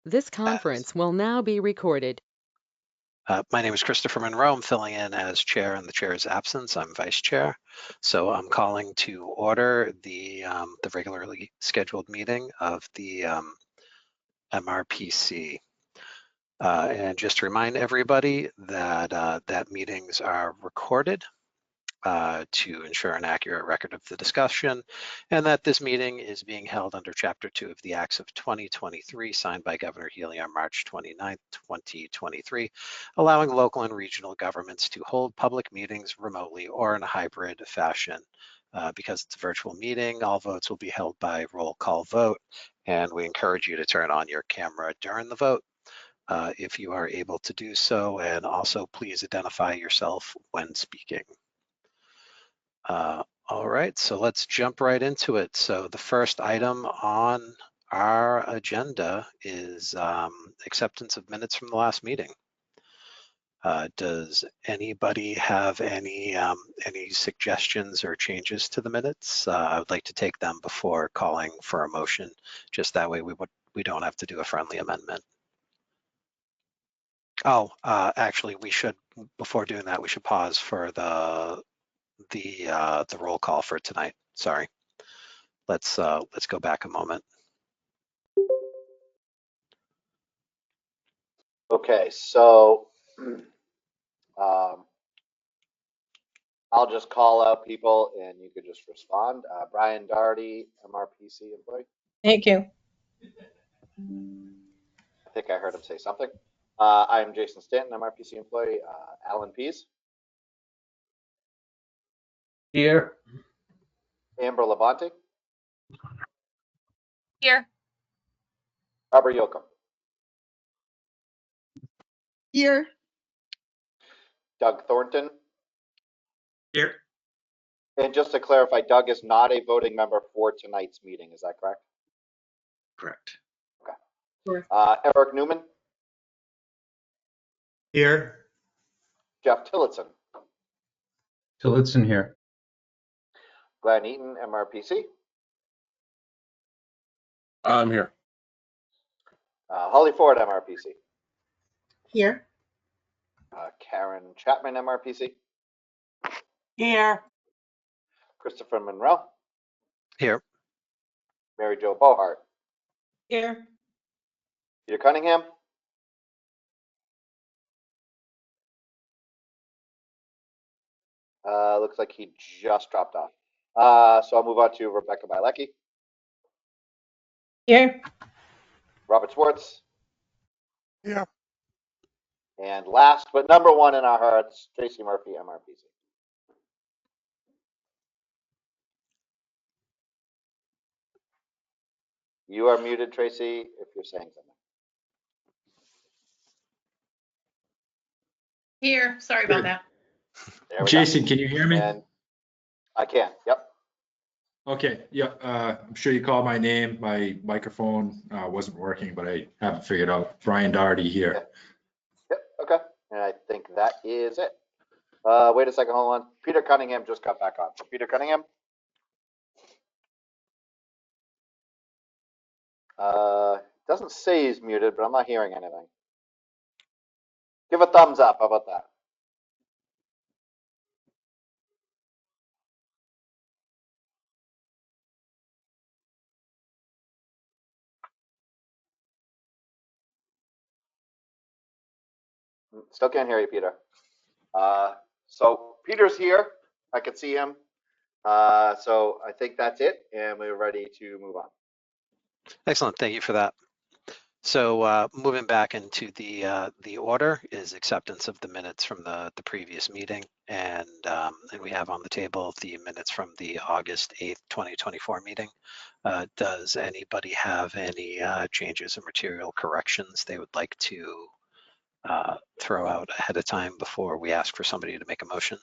This conference will now be recorded. My name is Christopher Monroe. I'm filling in as chair in the chair's absence. I'm vice chair. So I'm calling to order the regularly scheduled meeting of the MRPC. And just to remind everybody that that meetings are recorded to ensure an accurate record of the discussion, and that this meeting is being held under Chapter 2 of the Acts of 2023, signed by Governor Healy on March 29, 2023, allowing local and regional governments to hold public meetings remotely or in a hybrid fashion. Because it's a virtual meeting, all votes will be held by roll call vote, and we encourage you to turn on your camera during the vote if you are able to do so, and also please identify yourself when speaking. All right, so let's jump right into it. So the first item on our agenda is acceptance of minutes from the last meeting. Does anybody have any suggestions or changes to the minutes? I would like to take them before calling for a motion. Just that way we don't have to do a friendly amendment. Oh, actually, we should, before doing that, we should pause for the roll call for tonight. Sorry. Let's go back a moment. Okay, so I'll just call out people and you could just respond. Brian Doherty, MRPC employee. Thank you. I think I heard him say something. I'm Jason Stanton, MRPC employee. Alan Pease. Here. Amber Labonte. Here. Barbara Yoakum. Here. Doug Thornton. Here. And just to clarify, Doug is not a voting member for tonight's meeting. Is that correct? Correct. Okay. Eric Newman. Here. Jeff Tillotson. Tillotson here. Glenn Eaton, MRPC. I'm here. Holly Ford, MRPC. Here. Karen Chapman, MRPC. Here. Christopher Monroe. Here. Mary Jo Bohart. Here. Peter Cunningham. Looks like he just dropped off. So I'll move on to Rebecca Bielecki. Here. Robert Schwartz. Yeah. And last but number one in our hearts, Tracy Murphy, MRPC. You are muted, Tracy, if you're saying something. Here. Sorry about that. Jason, can you hear me? And I can. Yep. Okay. Yeah. I'm sure you called my name. My microphone wasn't working, but I haven't figured out. Brian Doherty here. Yep. Okay. And I think that is it. Wait a second. Hold on. Peter Cunningham just got back on. Peter Cunningham. Doesn't say he's muted, but I'm not hearing anything. Give a thumbs up. How about that? Still can't hear you, Peter. So Peter's here. I can see him. So I think that's it, and we're ready to move on. Excellent. Thank you for that. So moving back into the order is acceptance of the minutes from the previous meeting, and we have on the table the minutes from the August 8th, 2024 meeting. Does anybody have any changes or material corrections they would like to throw out ahead of time before we ask for somebody to make a motion?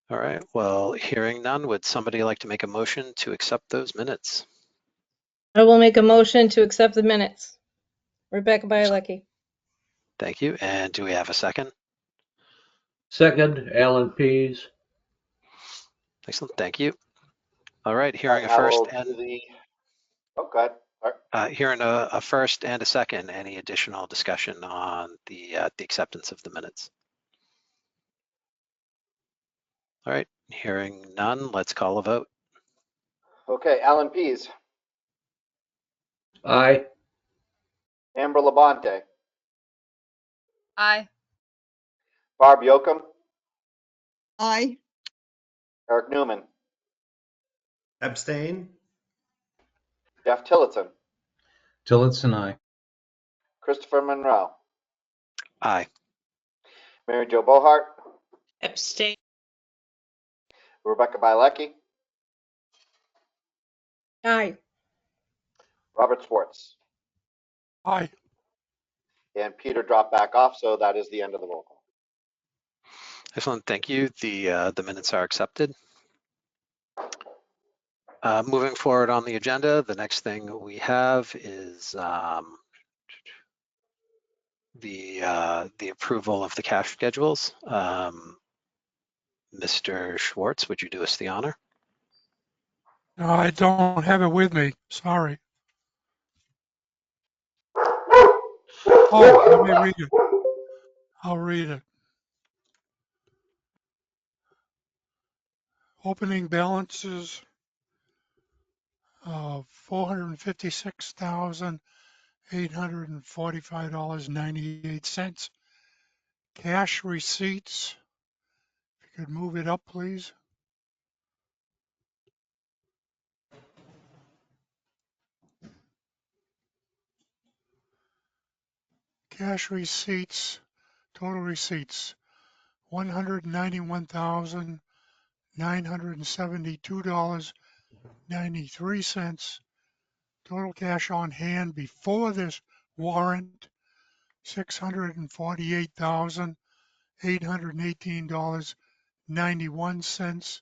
All right, well, hearing none, would somebody like to make a motion to accept those minutes? I will make a motion to accept the minutes. Rebecca Bielecki. Thank you. And do we have a second? Second, Alan Pease. Excellent, thank you. All right, hearing a I first will and do the, oh, go ahead. All right. hearing a first and a second, any additional discussion on the acceptance of the minutes? All right, hearing none, let's call a vote. Okay, Alan Pease, Aye. Amber Labonte, Aye. Barb Yocum, Aye. Eric Newman, Abstain? Jeff Tillotson, Tillotson, aye. Christopher Monroe, Aye. Mary Jo Bohart, Abstain. Rebecca Bilecki, Aye. Robert Schwartz, Aye. and Peter dropped back off, so that is the end of the roll call. Excellent, thank you. The minutes are accepted. Moving forward on the agenda, the next thing we have is the approval of the cash schedules. Mr. Schwartz, would you do us the honor? No, I don't have it with me. Sorry. Oh, let me read it. I'll read it. Opening balances of $456,845.98. Cash receipts, if you could move it up, please. Cash receipts, total receipts, $191,972.93. Total cash on hand before this warrant, $648,818.91.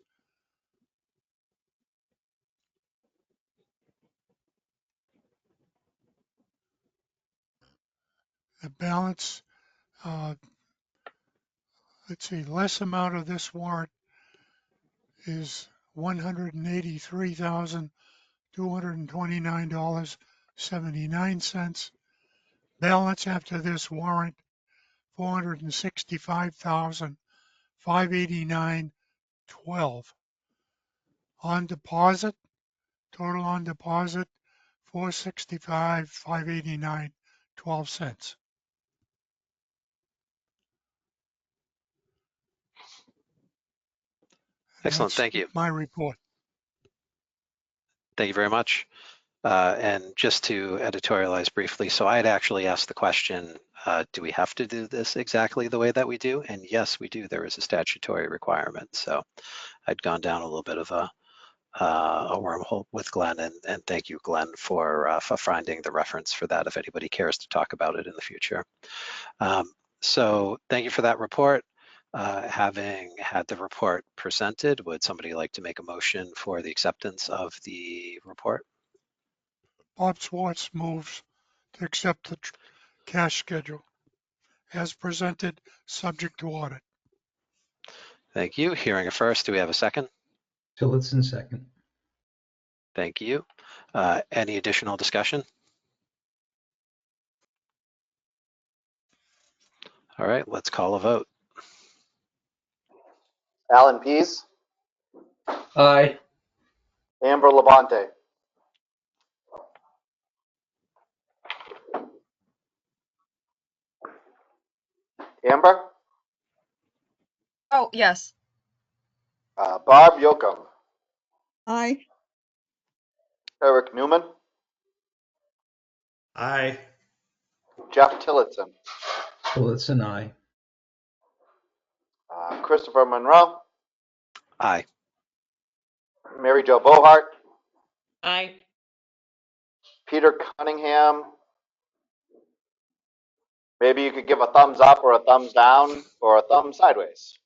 The balance, let's see, less amount of this warrant is $183,229.79. Balance after this warrant, $465,589.12. On deposit, total on deposit, $465,589.12. Excellent, That's thank you. my report. Thank you very much. And just to editorialize briefly, so I had actually asked the question, do we have to do this exactly the way that we do? And yes, we do. There is a statutory requirement. So I'd gone down a little bit of a wormhole with Glenn, and thank you, Glenn, for finding the reference for that if anybody cares to talk about it in the future. So thank you for that report. Having had the report presented, would somebody like to make a motion for the acceptance of the report? Bob Schwartz moves to accept the cash schedule as presented, subject to audit. Thank you. Hearing a first, do we have a second? Tillotson, second. Thank you. Any additional discussion? All right, let's call a vote. Alan Pease, Aye. Amber Labonte, Amber, Oh, yes. Barb Yocum, Aye. Eric Newman, Aye. Jeff Tillotson, Tillotson, aye. Christopher Monroe, Aye. Mary Jo Bohart, Aye. Peter Cunningham. Maybe you could give a thumbs up or a thumbs down or a thumb sideways.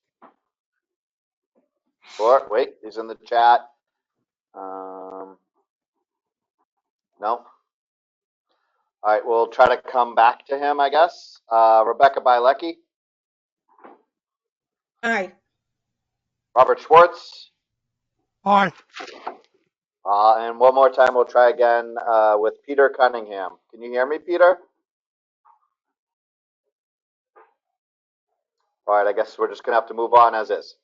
Or wait, he's in the chat. No. All right, we'll try to come back to him, I guess. Rebecca Bilecki, Aye. Robert Schwartz, Aye. And one more time, we'll try again with Peter Cunningham. Can you hear me, Peter? All right, I guess we're just gonna have to move on as is.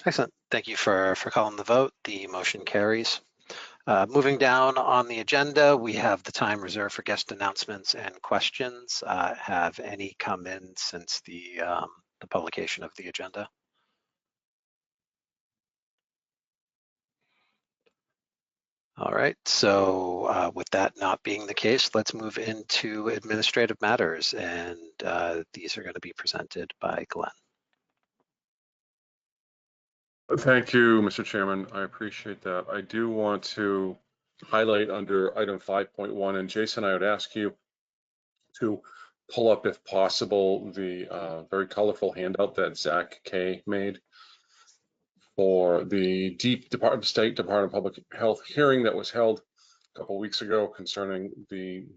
Excellent. Thank you for calling the vote. The motion carries. Moving down on the agenda, we have the time reserved for guest announcements and questions. Have any come in since the publication of the agenda? All right, so with that not being the case, let's move into administrative matters, and these are going to be presented by Glenn. Thank you, Mr. Chairman. I appreciate that. I do want to highlight under item 5.1, and Jason, I would ask you to pull up, if possible, the very colorful handout that Zach Kay made for the Department of Public Health hearing that was held a couple of weeks ago concerning the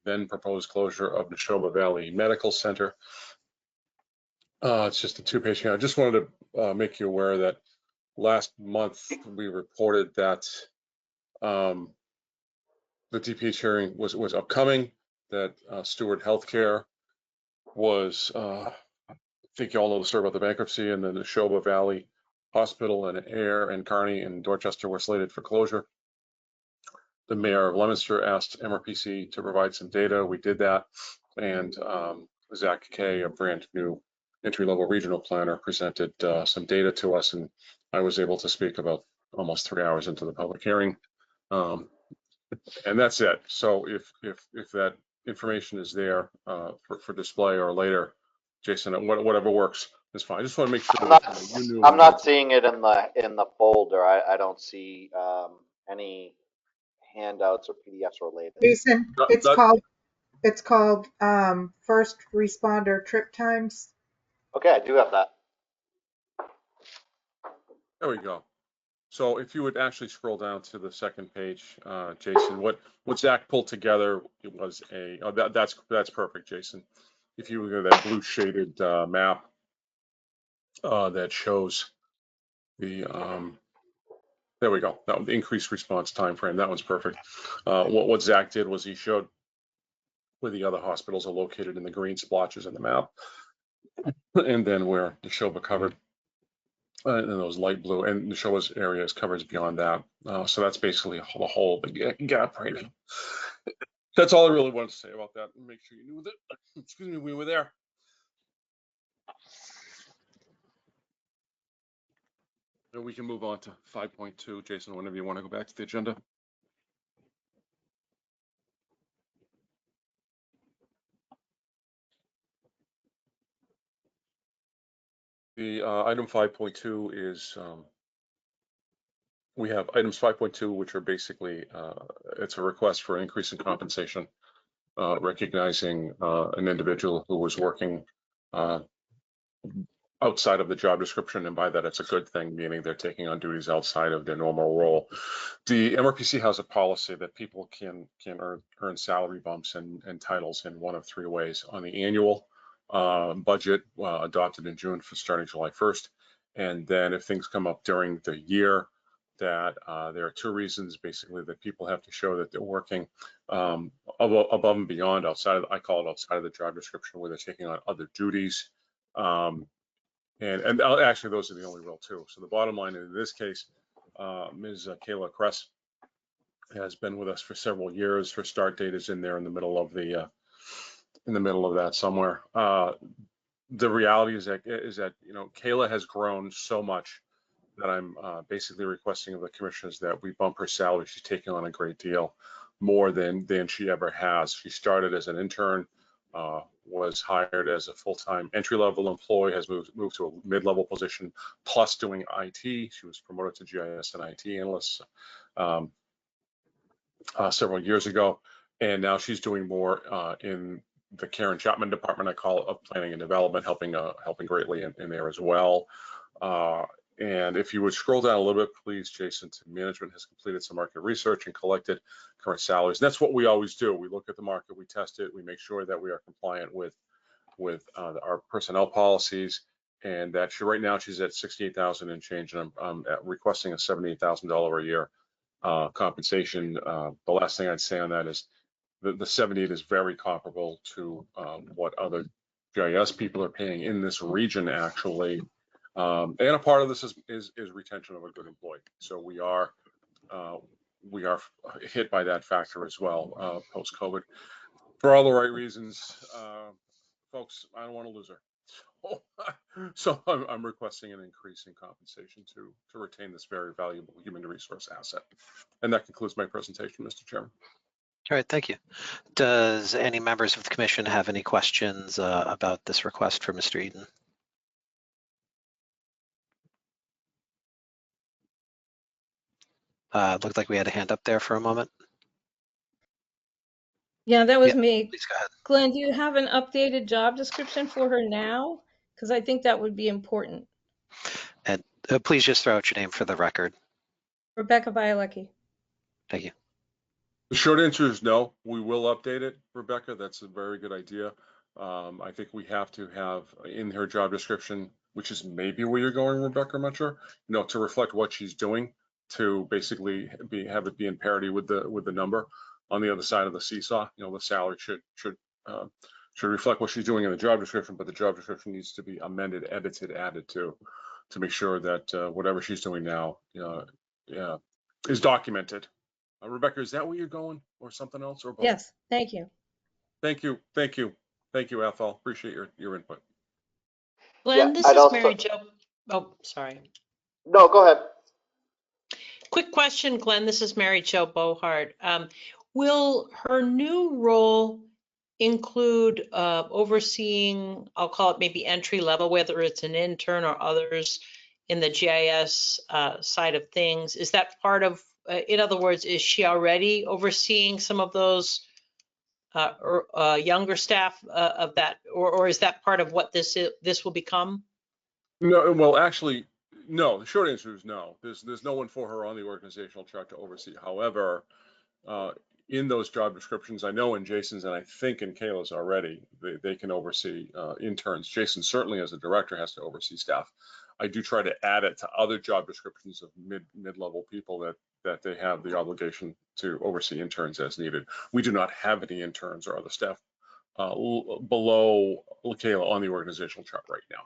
then proposed closure of Neshoba Valley Medical Center. It's just a two-page handout. I just wanted to make you aware that last month we reported that the DPH hearing was upcoming, that Steward Healthcare was, I think you all know the story about the bankruptcy, and then the Neshoba Valley Hospital and Air and Kearney and Dorchester were slated for closure. The mayor of Leominster asked MRPC to provide some data. We did that, and Zach Kay, a brand new entry-level regional planner, presented some data to us, and I was able to speak about almost 3 hours into the public hearing. And that's it. So if that information is there for display or later, Jason, whatever works is fine. I just want to make sure you knew. I'm not seeing it in the folder. I don't see any handouts or PDFs related. Jason, it's called First Responder Trip Times. Okay, I do have that. There we go. So if you would actually scroll down to the second page, Jason, what Zach pulled together, it was that's perfect, Jason. If you look at that blue shaded map that shows the there we go, that the increased response time frame, that one's perfect. What Zach did was he showed where the other hospitals are located in the green splotches in the map, and then where Neshoba covered. And those light blue, and Neshoba's area is covered beyond that. So that's basically the whole gap right now. That's all I really wanted to say about that. Make sure you knew that. Excuse me, we were there. And we can move on to 5.2. Jason, whenever you want to go back to the agenda. The item 5.2 is we have items 5.2, which are basically it's a request for an increase in compensation, recognizing an individual who was working outside of the job description, and by that it's a good thing, meaning they're taking on duties outside of their normal role. The MRPC has a policy that people can earn salary bumps and titles in one of three ways: on the annual budget adopted in June for starting July 1st, and then if things come up during the year, that there are two reasons basically that people have to show that they're working above and beyond, outside of, I call it outside of the job description, where they're taking on other duties. And actually those are the only real two. So the bottom line in this case, Ms. Kayla Kress has been with us for several years. Her start date is in there in the middle of that somewhere. The reality is that you know, Kayla has grown so much that I'm basically requesting of the commissioners that we bump her salary. She's taking on a great deal more than she ever has. She started as an intern, was hired as a full-time entry-level employee, has moved to a mid-level position, plus doing IT. She was promoted to GIS and IT analyst several years ago, and now she's doing more in the Karen Chapman department, I call it, of planning and development, helping greatly in there as well. And if you would scroll down a little bit, please, Jason, to management has completed some market research and collected current salaries. And that's what we always do. We look at the market, we test it, we make sure that we are compliant with our personnel policies, and that right now she's at 68,000 and change, and I'm requesting a $78,000 a year compensation. The last thing I'd say on that is the 78 is very comparable to what other GIS people are paying in this region, actually. And a part of this is retention of a good employee. So we are hit by that factor as well post-COVID for all the right reasons. Folks, I don't want to lose her. So I'm requesting an increase in compensation to retain this very valuable human resource asset. And that concludes my presentation, Mr. Chairman. All right, thank you. Does any members of the commission have any questions about this request for Mr. Eden? Looked like we had a hand up there for a moment. Yeah, that was Yeah, me. please go ahead. Glenn, do you have an updated job description for her now? Because I think that would be important. And please just throw out your name for the record. Rebecca Bielecki. Thank you. The short answer is no. We will update it, Rebecca. That's a very good idea. I think we have to have in her job description, which is maybe where you're going, Rebecca, I'm not sure, to reflect what she's doing, to basically have it be in parity with the number on the other side of the seesaw. The salary should reflect what she's doing in the job description, but the job description needs to be amended, edited, added to make sure that whatever she's doing now is documented. Rebecca, is that where you're going, or something else, or both? Yes, thank you. Thank you, Ethel. Appreciate your input. Glenn, Yeah, this I'd is also- Mary Jo. Oh, sorry. No, go ahead. Quick question, Glenn. This is Mary Jo Bohart. Will her new role include overseeing, I'll call it maybe entry level, whether it's an intern or others in the GIS side of things? Is that part of, in other words, is she already overseeing some of those younger staff of that, or is that part of what this will become? No, well, actually, no. The short answer is no. There's no one for her on the organizational chart to oversee. However, in those job descriptions, I know in Jason's and I think in Kayla's already, they can oversee interns. Jason certainly as a director has to oversee staff. I do try to add it to other job descriptions of mid-level people that they have the obligation to oversee interns as needed. We do not have any interns or other staff below Kayla on the organizational chart right now.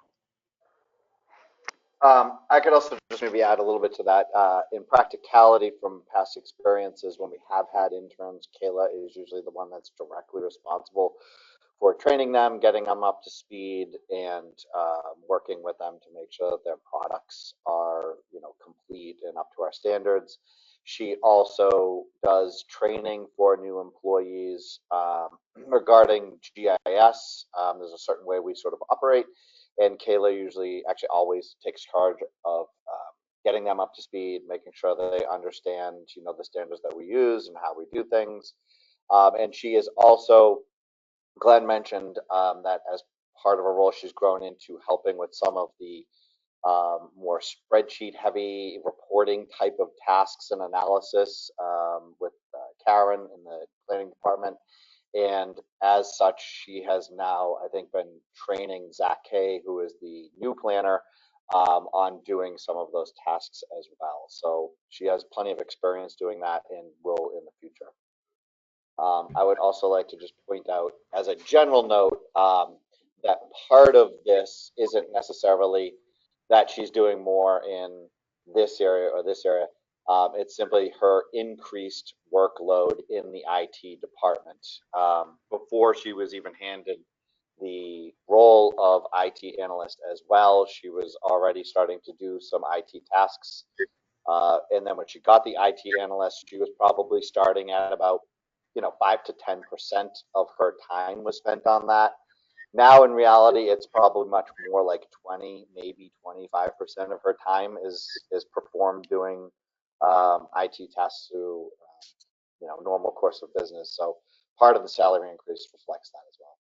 I could also just maybe add a little bit to that. In practicality, from past experiences, when we have had interns, Kayla is usually the one that's directly responsible for training them, getting them up to speed, and working with them to make sure that their products are, complete and up to our standards. She also does training for new employees regarding GIS. There's a certain way we sort of operate. And Kayla usually actually always takes charge of getting them up to speed, making sure that they understand, the standards that we use and how we do things. And she is also, Glenn mentioned that as part of her role, she's grown into helping with some of the more spreadsheet heavy reporting type of tasks and analysis with Karen in the planning department. And as such, she has now, I think, been training Zach Kay, who is the new planner, on doing some of those tasks as well. So she has plenty of experience doing that and will in the future. I would also like to just point out, as a general note, that part of this isn't necessarily that she's doing more in this area or this area. It's simply her increased workload in the IT department. Before she was even handed the role of IT analyst as well, she was already starting to do some IT tasks. And then when she got the IT analyst, she was probably starting at about 5 to 10% of her time was spent on that. Now, in reality, it's probably much more like 20, maybe 25% of her time is performed doing IT tasks through normal course of business. So part of the salary increase reflects that as well.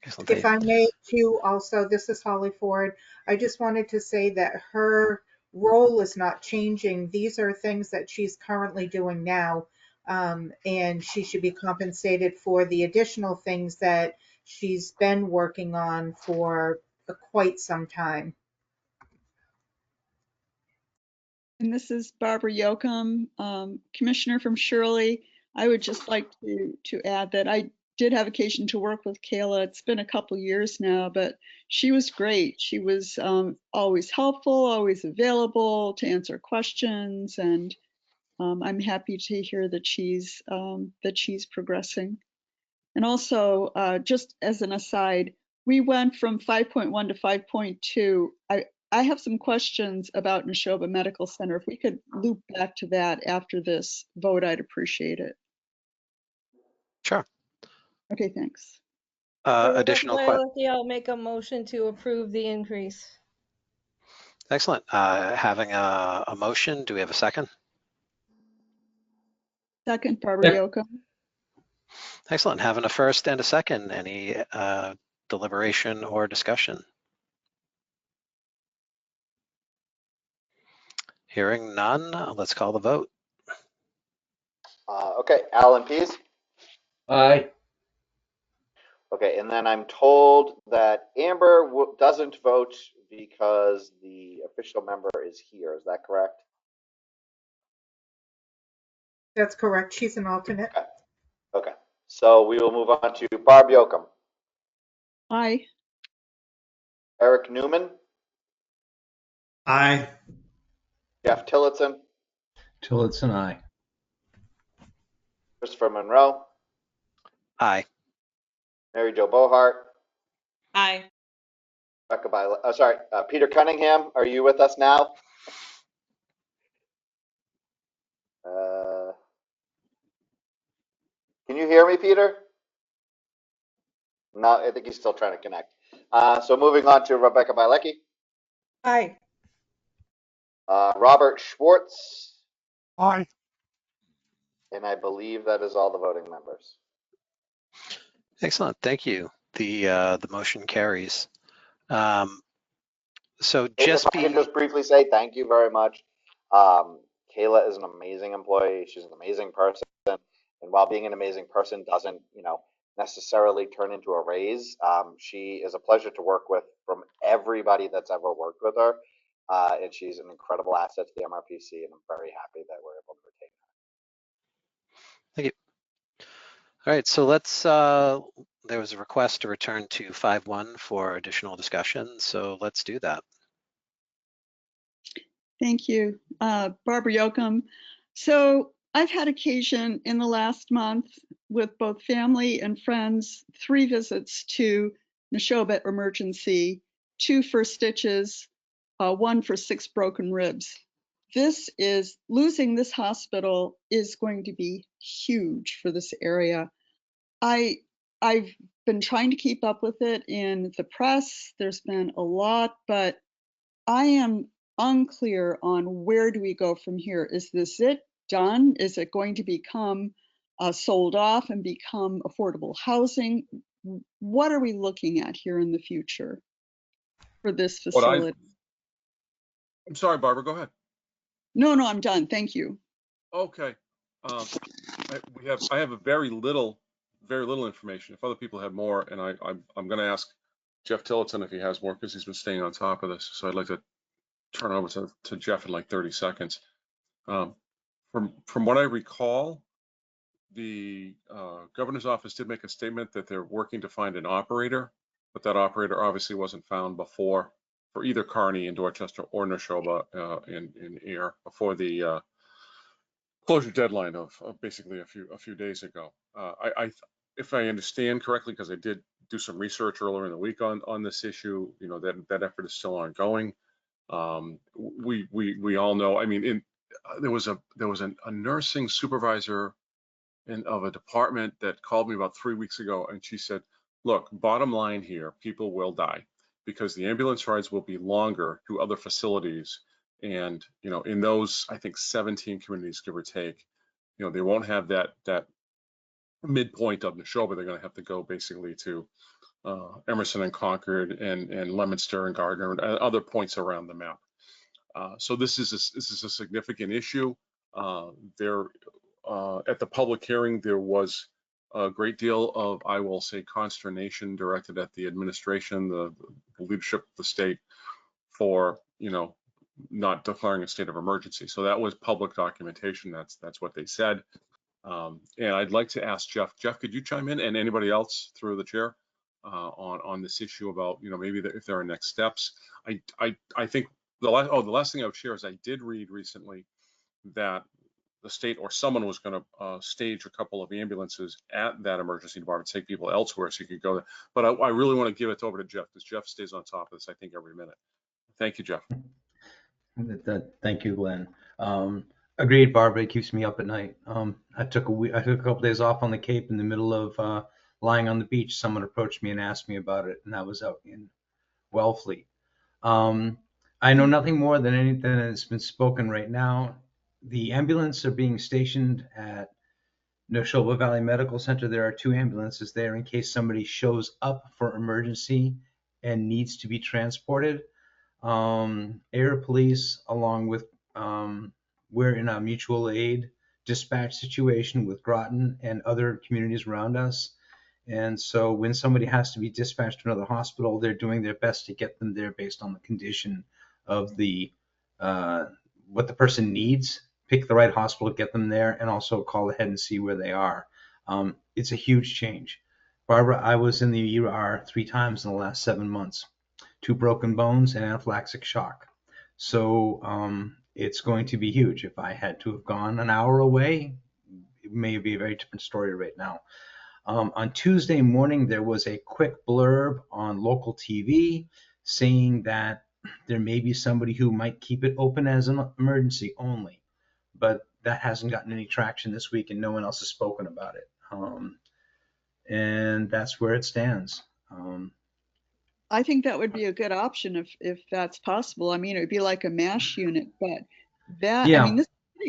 Excellent. If I may too, also, this is Holly Ford. I just wanted to say that her role is not changing. These are things that she's currently doing now. And she should be compensated for the additional things that she's been working on for quite some time. And this is Barbara Yocum, Commissioner from Shirley. I would just like to add that I did have occasion to work with Kayla. It's been a couple years now, but she was great. She was always helpful, always available to answer questions, and I'm happy to hear that she's progressing. And also, just as an aside, we went from 5.1 to 5.2. I have some questions about Neshoba Medical Center. If we could loop back to that after this vote, I'd appreciate it. Sure. Okay, thanks. Additional questions? I'll make a motion to approve the increase. Excellent. Having a motion, do we have a second? Second, Barbara Yocum. Excellent. Having a first and a second. Any deliberation or discussion? Hearing none, let's call the vote. Okay, Alan Pease. Aye. Okay, and then I'm told that Amber doesn't vote because the official member is here. Is that correct? That's correct. She's an alternate. Okay. So we will move on to Barb Yocum. Aye. Eric Newman. Aye. Jeff Tillotson. Tillotson, aye. Christopher Monroe. Aye. Mary Jo Bohart. Aye. Peter Cunningham, are you with us now? Can you hear me, Peter? No, I think he's still trying to connect. So moving on to Rebecca Bilecki. Aye. Robert Schwartz. Aye. And I believe that is all the voting members. Excellent. Thank you. The motion carries. So If I could just briefly say thank you very much. Kayla is an amazing employee. She's an amazing person. And while being an amazing person doesn't, necessarily turn into a raise, she is a pleasure to work with from everybody that's ever worked with her. And she's an incredible asset to the MRPC, and I'm very happy that we're able to retain her. Thank you. All right, so let's, there was a request to return to 5.1 for additional discussion, so let's do that. Thank you, Barbara Yocum. So I've had occasion in the last month with both family and friends, 3 visits to Neshoba Emergency, 2 for stitches, 1 for 6 broken ribs. Losing this hospital is going to be huge for this area. I've been trying to keep up with it in the press. There's been a lot, but I am unclear on where do we go from here. Is this it? Done? Is it going to become sold off and become affordable housing? What are we looking at here in the future for this facility? I'm sorry, Barbara, go ahead. No, I'm done. Thank you. Okay. I have a very little information. If other people have more, and I'm going to ask Jeff Tillotson if he has more, because he's been staying on top of this. So I'd like to turn it over to Jeff in like 30 seconds. From what I recall, the governor's office did make a statement that they're working to find an operator, but that operator obviously wasn't found before for either Kearney in Dorchester or Neshoba in Air before the closure deadline of basically a few days ago. If I understand correctly, because I did do some research earlier in the week on this issue, that effort is still ongoing. We all know. I mean, there was a nursing supervisor of a department that called me about 3 weeks ago, and she said, "Look, bottom line here, people will die because the ambulance rides will be longer to other facilities, and in those, I think 17 communities, give or take, they won't have that midpoint of Neshoba. They're going to have to go basically to Emerson and Concord and Leominster and Gardner and other points around the map. So this is a significant issue. At the public hearing, there was a great deal of, I will say, consternation directed at the administration, the leadership of the state for, not declaring a state of emergency. So that was public documentation. That's what they said. And I'd like to ask Jeff. Jeff, could you chime in, and anybody else through the chair, on this issue about, maybe if there are next steps. I think the last thing I would share is I did read recently that the state or someone was going to stage a couple of ambulances at that emergency department, take people elsewhere so you could go there. But I really want to give it over to Jeff, because Jeff stays on top of this, I think, every minute. Thank you, Jeff. Thank you, Glenn. Agreed, Barbara. It keeps me up at night. I took a couple days off on the Cape in the middle of lying on the beach. Someone approached me and asked me about it, and I was out in Wellfleet. I know nothing more than anything that's been spoken right now. The ambulance are being stationed at Neshoba Valley Medical Center. There are 2 ambulances there in case somebody shows up for emergency and needs to be transported. Air Police, along with, we're in a mutual aid dispatch situation with Groton and other communities around us. And so when somebody has to be dispatched to another hospital, they're doing their best to get them there based on the condition of the what the person needs, pick the right hospital, get them there, and also call ahead and see where they are. It's a huge change. Barbara, I was in the ER 3 times in the last 7 months, 2 broken bones and anaphylactic shock. So it's going to be huge. If I had to have gone an hour away, it may be a very different story right now. On Tuesday morning, there was a quick blurb on local TV saying that there may be somebody who might keep it open as an emergency only, but that hasn't gotten any traction this week and no one else has spoken about it. And that's where it stands. I think that would be a good option if that's possible. I mean, it would be like a MASH unit, but that, Yeah. I mean,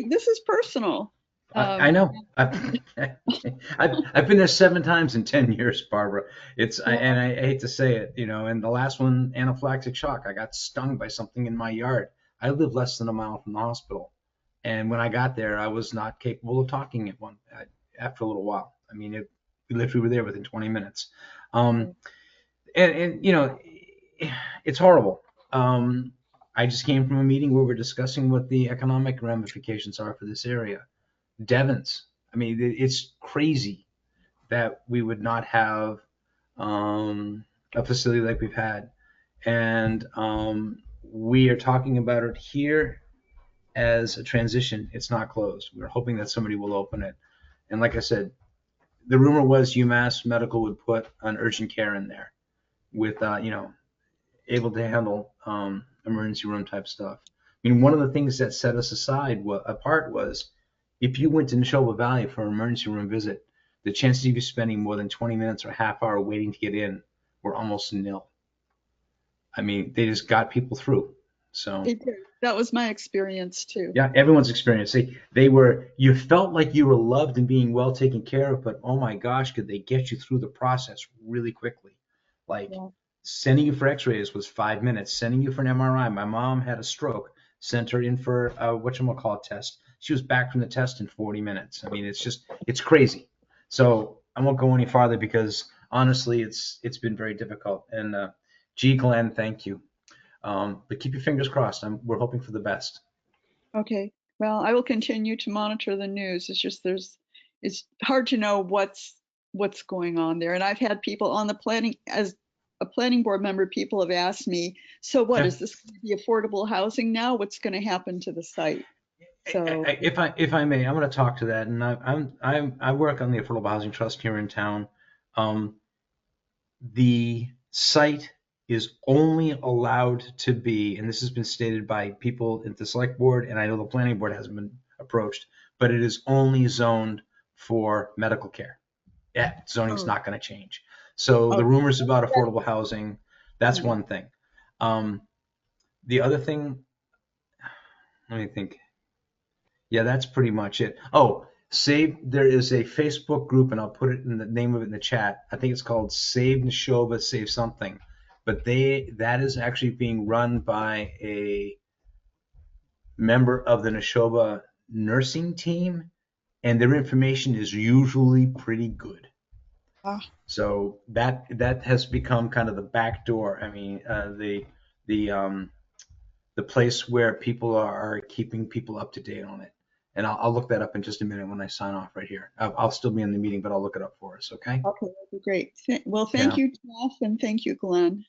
this is personal. I know. I've been there 7 times in 10 years, Barbara. And I hate to say it, and the last one, anaphylactic shock. I got stung by something in my yard. I live less than a mile from the hospital. And when I got there, I was not capable of talking after a little while. I mean, we literally were there within 20 minutes. And it's horrible. I just came from a meeting where we're discussing what the economic ramifications are for this area. Devens. I mean, it's crazy that we would not have a facility like we've had. And we are talking about it here as a transition. It's not closed. We're hoping that somebody will open it. And like I said, the rumor was UMass Medical would put an urgent care in there with, able to handle emergency room type stuff. I mean, one of the things that set us apart was if you went to Neshoba Valley for an emergency room visit, the chances of you spending more than 20 minutes or a half hour waiting to get in were almost nil. I mean, they just got people through. So that was my experience too. Yeah, everyone's experience. You felt like you were loved and being well taken care of, but oh my gosh, could they get you through the process really quickly? Sending you for x-rays was 5 minutes. Sending you for an MRI. My mom had a stroke, sent her in for a whatchamacallit test. She was back from the test in 40 minutes. I mean, it's crazy. So I won't go any farther because honestly, it's been very difficult. And Glenn, thank you. But keep your fingers crossed. We're hoping for the best. Okay. Well, I will continue to monitor the news. It's just it's hard to know what's going on there. And I've had people on the planning, as a planning board member, people have asked me, so what, is this going to be affordable housing now? What's going to happen to the site? So if I may, I'm going to talk to that. And I work on the Affordable Housing Trust here in town. The site is only allowed to be, and this has been stated by people at the select board, and I know the planning board hasn't been approached, but it is only zoned for medical care. Yeah, zoning's not going to change. So the rumors about affordable housing, that's one thing. The other thing, let me think. Yeah, that's pretty much it. There is a Facebook group, and I'll put it in the name of it in the chat. I think it's called Save Neshoba, Save Something. But that is actually being run by a member of the Neshoba nursing team, and their information is usually pretty good. Ah. So that has become kind of the back door. I mean, the place where people are keeping people up to date on it. And I'll look that up in just a minute when I sign off right here. I'll still be in the meeting, but I'll look it up for us. Okay. Okay, that'd be great. Well, Yeah. thank you, Jeff, and thank you, Glenn.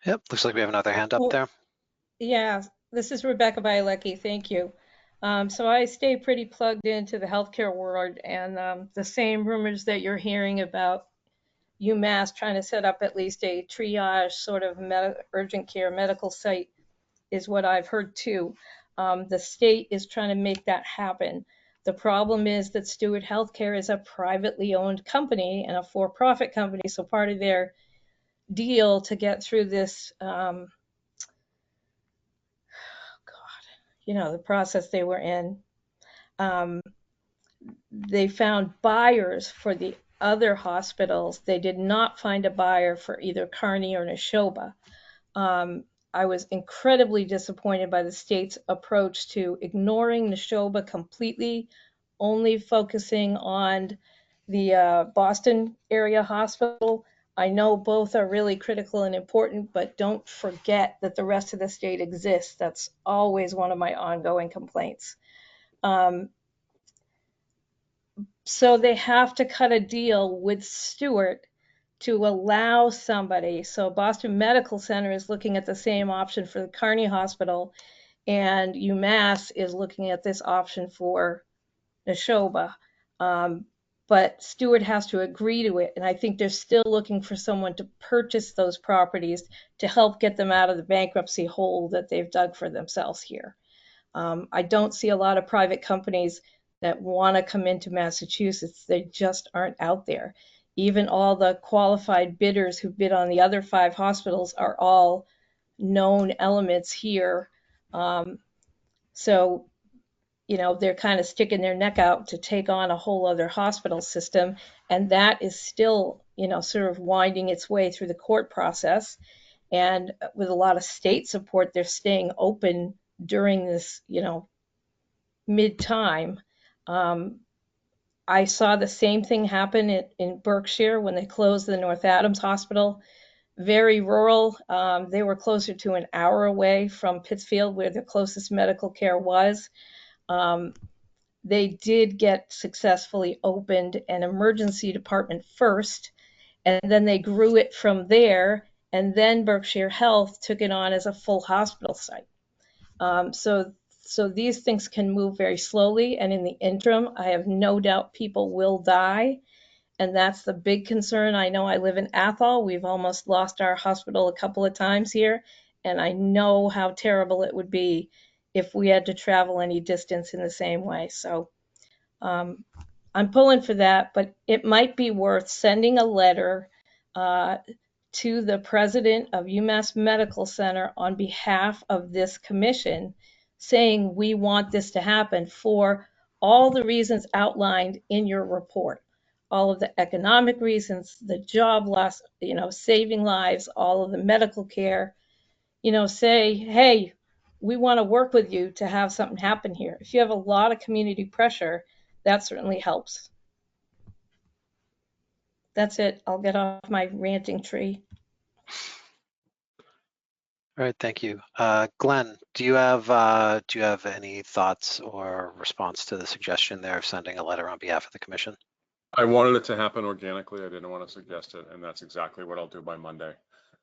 Yep, looks like we have another hand up Well, there. Yeah, this is Rebecca Bielecki. Thank you. So I stay pretty plugged into the healthcare world, and the same rumors that you're hearing about UMass trying to set up at least a triage sort of urgent care medical site is what I've heard too. The state is trying to make that happen. The problem is that Steward Healthcare is a privately owned company and a for-profit company, so part of their deal to get through this the process they were in. They found buyers for the other hospitals. They did not find a buyer for either Kearney or Neshoba. I was incredibly disappointed by the state's approach to ignoring Neshoba completely, only focusing on the Boston area hospital. I know both are really critical and important, but don't forget that the rest of the state exists. That's always one of my ongoing complaints. So they have to cut a deal with Stewart to allow somebody. So Boston Medical Center is looking at the same option for the Kearney Hospital, and UMass is looking at this option for Neshoba. But Stewart has to agree to it, and I think they're still looking for someone to purchase those properties to help get them out of the bankruptcy hole that they've dug for themselves here. I don't see a lot of private companies that want to come into Massachusetts. They just aren't out there. Even all the qualified bidders who bid on the other 5 hospitals are all known elements here. So they're kind of sticking their neck out to take on a whole other hospital system. And that is still, sort of winding its way through the court process. And with a lot of state support, they're staying open during this, mid-time. I saw the same thing happen in Berkshire when they closed the North Adams Hospital. Very rural. They were closer to an hour away from Pittsfield, where the closest medical care was. They did get successfully opened an emergency department first, and then they grew it from there, and then Berkshire Health took it on as a full hospital site. So these things can move very slowly, and in the interim, I have no doubt people will die, and that's the big concern. I know I live in Athol. We've almost lost our hospital a couple of times here, and I know how terrible it would be if we had to travel any distance in the same way. So I'm pulling for that, but it might be worth sending a letter to the president of UMass Medical Center on behalf of this commission, saying we want this to happen for all the reasons outlined in your report. All of the economic reasons, the job loss, saving lives, all of the medical care, say, hey, we want to work with you to have something happen here. If you have a lot of community pressure, that certainly helps. That's it. I'll get off my ranting tree. All right, thank you. Glenn, do you have any thoughts or response to the suggestion there of sending a letter on behalf of the commission? I wanted it to happen organically. I didn't want to suggest it, and that's exactly what I'll do by Monday.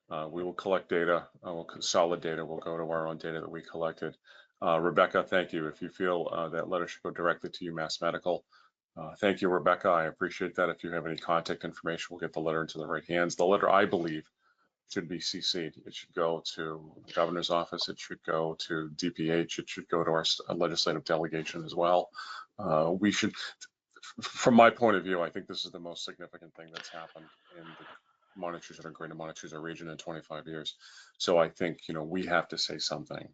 We will collect data. We'll solid data. We'll go to our own data that we collected. Rebecca, thank you. If you feel that letter should go directly to UMass Medical, thank you, Rebecca. I appreciate that. If you have any contact information, we'll get the letter into the right hands. The letter, I believe, should be CC'd. It should go to the governor's office. It should go to DPH. It should go to our legislative delegation as well. We should, from my point of view, I think this is the most significant thing that's happened in the Montechusett or Greater Montechusett region in 25 years. So I think, we have to say something.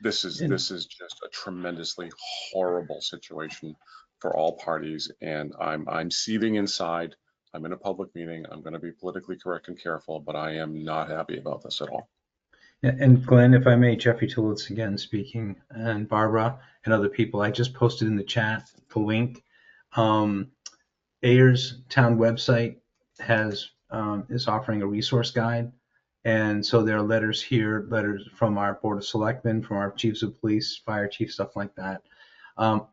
This is just a tremendously horrible situation for all parties, and I'm seething inside. I'm in a public meeting. I'm going to be politically correct and careful, but I am not happy about this at all. And Glenn, if I may, Jeffrey Tulitz again speaking, and Barbara and other people, I just posted in the chat the link. Ayers town website has is offering a resource guide. And so there are letters here, letters from our Board of Selectmen, from our chiefs of police, fire chief, stuff like that.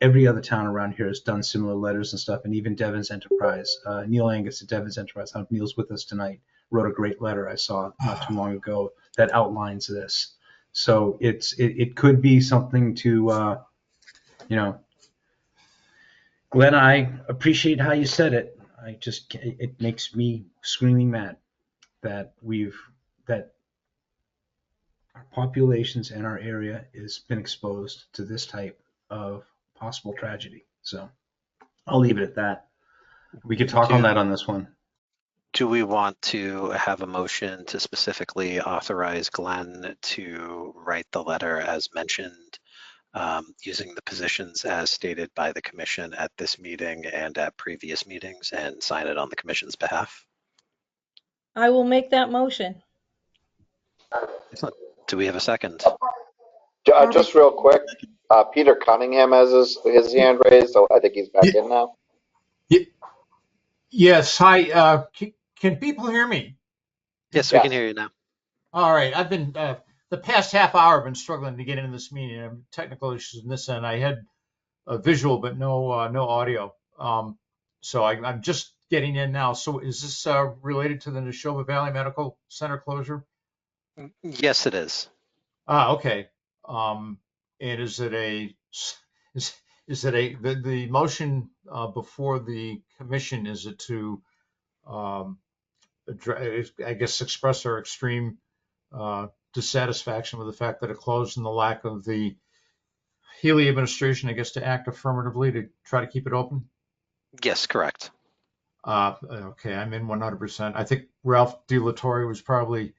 Every other town around here has done similar letters and stuff, and even Devon's Enterprise. Neil Angus at Devon's Enterprise, I don't know if Neil's with us tonight, wrote a great letter I saw not too long ago that outlines this. So it could be something to, Glenn, I appreciate how you said it. It makes me screaming mad that our populations and our area has been exposed to this type of possible tragedy. So I'll leave it at that. We could talk on that on this one. Do we want to have a motion to specifically authorize Glenn to write the letter as mentioned, using the positions as stated by the commission at this meeting and at previous meetings, and sign it on the commission's behalf? I will make that motion. Excellent. Do we have a second? Just real quick, Peter Cunningham has his hand raised, so I think he's back in now. Yes, hi, can people hear me? Yes, we can hear you now. All right, I've been, the past half hour, I've been struggling to get into this meeting. I have technical issues on this end. I had a visual, but no audio. So I'm just getting in now. So is this related to the Neshoba Valley Medical Center closure? Yes, it is. Okay. And is it the motion before the commission, is it to, I guess, express our extreme dissatisfaction with the fact that it closed and the lack of the Healy administration, I guess, to act affirmatively to try to keep it open? Yes, correct. Okay, I'm in 100%. I think Ralph De La Torre was probably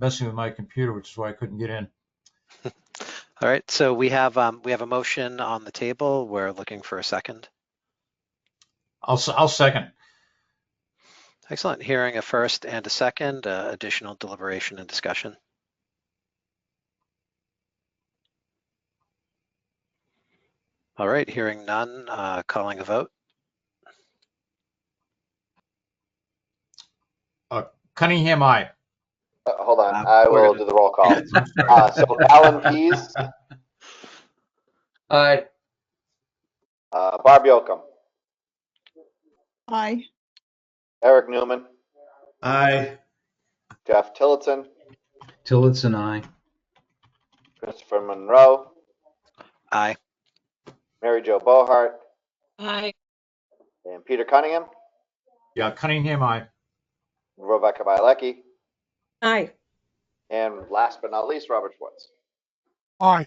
messing with my computer, which is why I couldn't get in. All right, so we have a motion on the table. We're looking for a second. I'll second. Excellent. Hearing a first and a second, additional deliberation and discussion. All right, hearing none, calling a vote. Cunningham, aye. Hold on, I will do the roll call. So Alan Pease. Aye. Barb Yocum. Aye. Eric Newman. Aye. Jeff Tillotson. Tillotson, aye. Christopher Monroe. Aye. Mary Jo Bohart. Aye. And Peter Cunningham. Yeah, Cunningham, aye. Rebecca Bielecki. Aye. And last but not least, Robert Schwartz. Aye.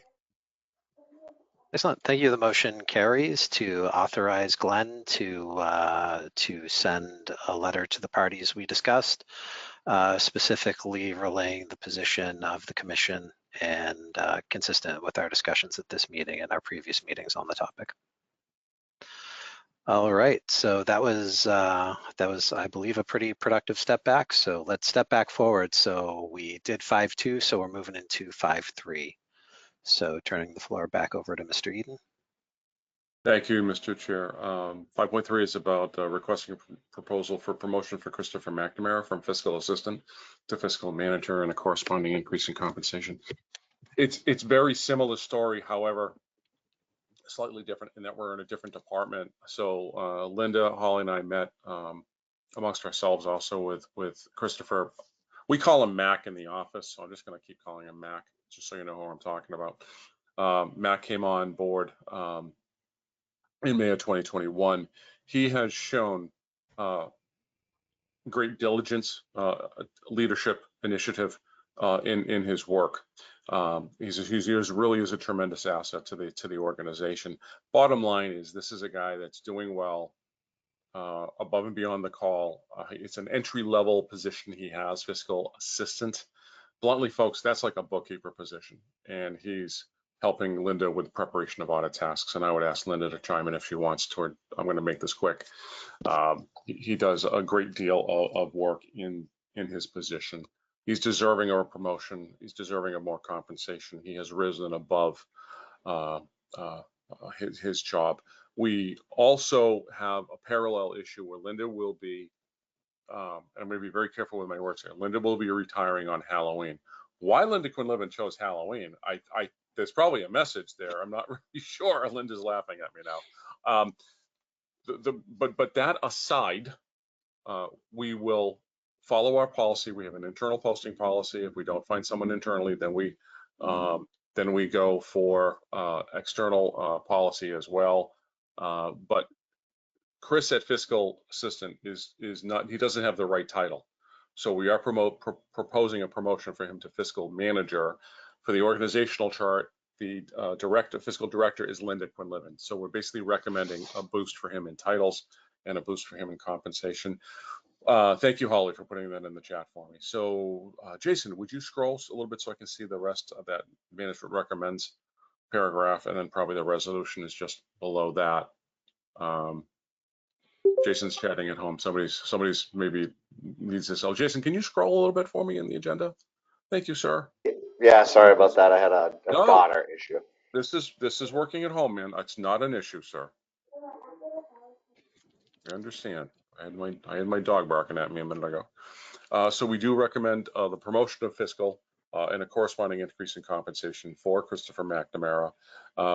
Excellent. Thank you. The motion carries to authorize Glenn to send a letter to the parties we discussed, specifically relaying the position of the commission and consistent with our discussions at this meeting and our previous meetings on the topic. All right, so that was, I believe, a pretty productive step back. So let's step back forward. So we did 5.2, so we're moving into 5.3. So turning the floor back over to Mr. Eden. Thank you, Mr. Chair. 5.3 is about requesting a proposal for promotion for Christopher McNamara from fiscal assistant to fiscal manager and a corresponding increase in compensation. It's very similar story, however, slightly different in that we're in a different department. So Linda, Holly, and I met amongst ourselves also with Christopher. We call him Mac in the office, so I'm just going to keep calling him Mac, just so you know who I'm talking about. Mac came on board in May of 2021. He has shown great diligence, leadership, initiative in his work. He really is a tremendous asset to the organization. Bottom line is, this is a guy that's doing well above and beyond the call. It's an entry-level position he has, fiscal assistant. Bluntly, folks, that's like a bookkeeper position, and he's helping Linda with preparation of audit tasks. And I would ask Linda to chime in if she wants to. I'm going to make this quick. He does a great deal of work in his position. He's deserving of a promotion. He's deserving of more compensation. He has risen above his job. We also have a parallel issue where Linda will be, and I'm going to be very careful with my words here. Linda will be retiring on Halloween. Why Linda Quinlivan chose Halloween, there's probably a message there. I'm not really sure. Linda's laughing at me now. But that aside, we will follow our policy. We have an internal posting policy. If we don't find someone internally, then we go for external policy as well. But Chris at fiscal assistant is not, he doesn't have the right title. So we are proposing a promotion for him to fiscal manager. For the organizational chart, the fiscal director is Linda Quinlivan. So we're basically recommending a boost for him in titles and a boost for him in compensation. Thank you, Holly, for putting that in the chat for me. So Jason, would you scroll a little bit so I can see the rest of that management recommends paragraph, and then probably the resolution is just below that. Jason's chatting at home. Somebody's maybe needs this. Oh, Jason, can you scroll a little bit for me in the agenda? Thank you, sir. Yeah, sorry about that. I had a No. daughter issue. This is working at home, man. It's not an issue, sir. I understand. I had my dog barking at me a minute ago. So we do recommend the promotion of fiscal and a corresponding increase in compensation for Christopher McNamara.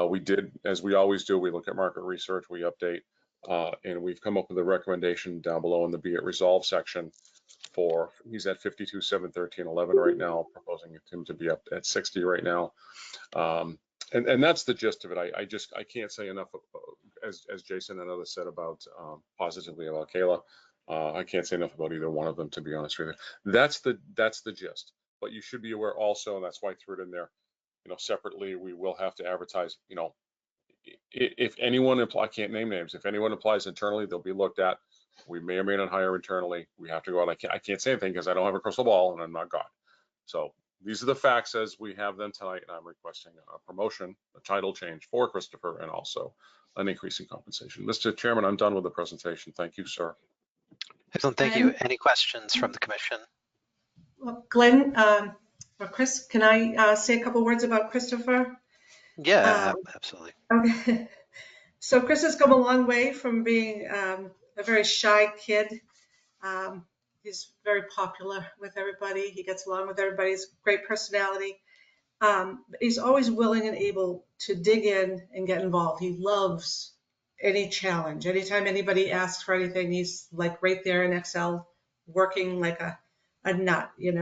We did, as we always do, we look at market research, we update, and we've come up with a recommendation down below in the be it resolved section for, he's at 52,713.11 right now, proposing him to be up at 60 right now. And that's the gist of it. I can't say enough, as Jason and others said about positively about Kayla. I can't say enough about either one of them, to be honest with you. That's the gist. But you should be aware also, and that's why I threw it in there, separately, we will have to advertise, if anyone I can't name names, if anyone applies internally, they'll be looked at. We may or may not hire internally. We have to go out. I can't say anything because I don't have a crystal ball and I'm not God. So these are the facts as we have them tonight, and I'm requesting a promotion, a title change for Christopher, and also an increase in compensation. Mr. Chairman, I'm done with the presentation. Thank you, sir. Excellent, thank you. Any questions from the commission? Well, Glenn, or Chris, can I say a couple words about Christopher? Yeah, absolutely. Okay. So Chris has come a long way from being a very shy kid. He's very popular with everybody. He gets along with everybody. He's a great personality. He's always willing and able to dig in and get involved. He loves any challenge. Anytime anybody asks for anything, he's like right there in Excel, working like a nut, He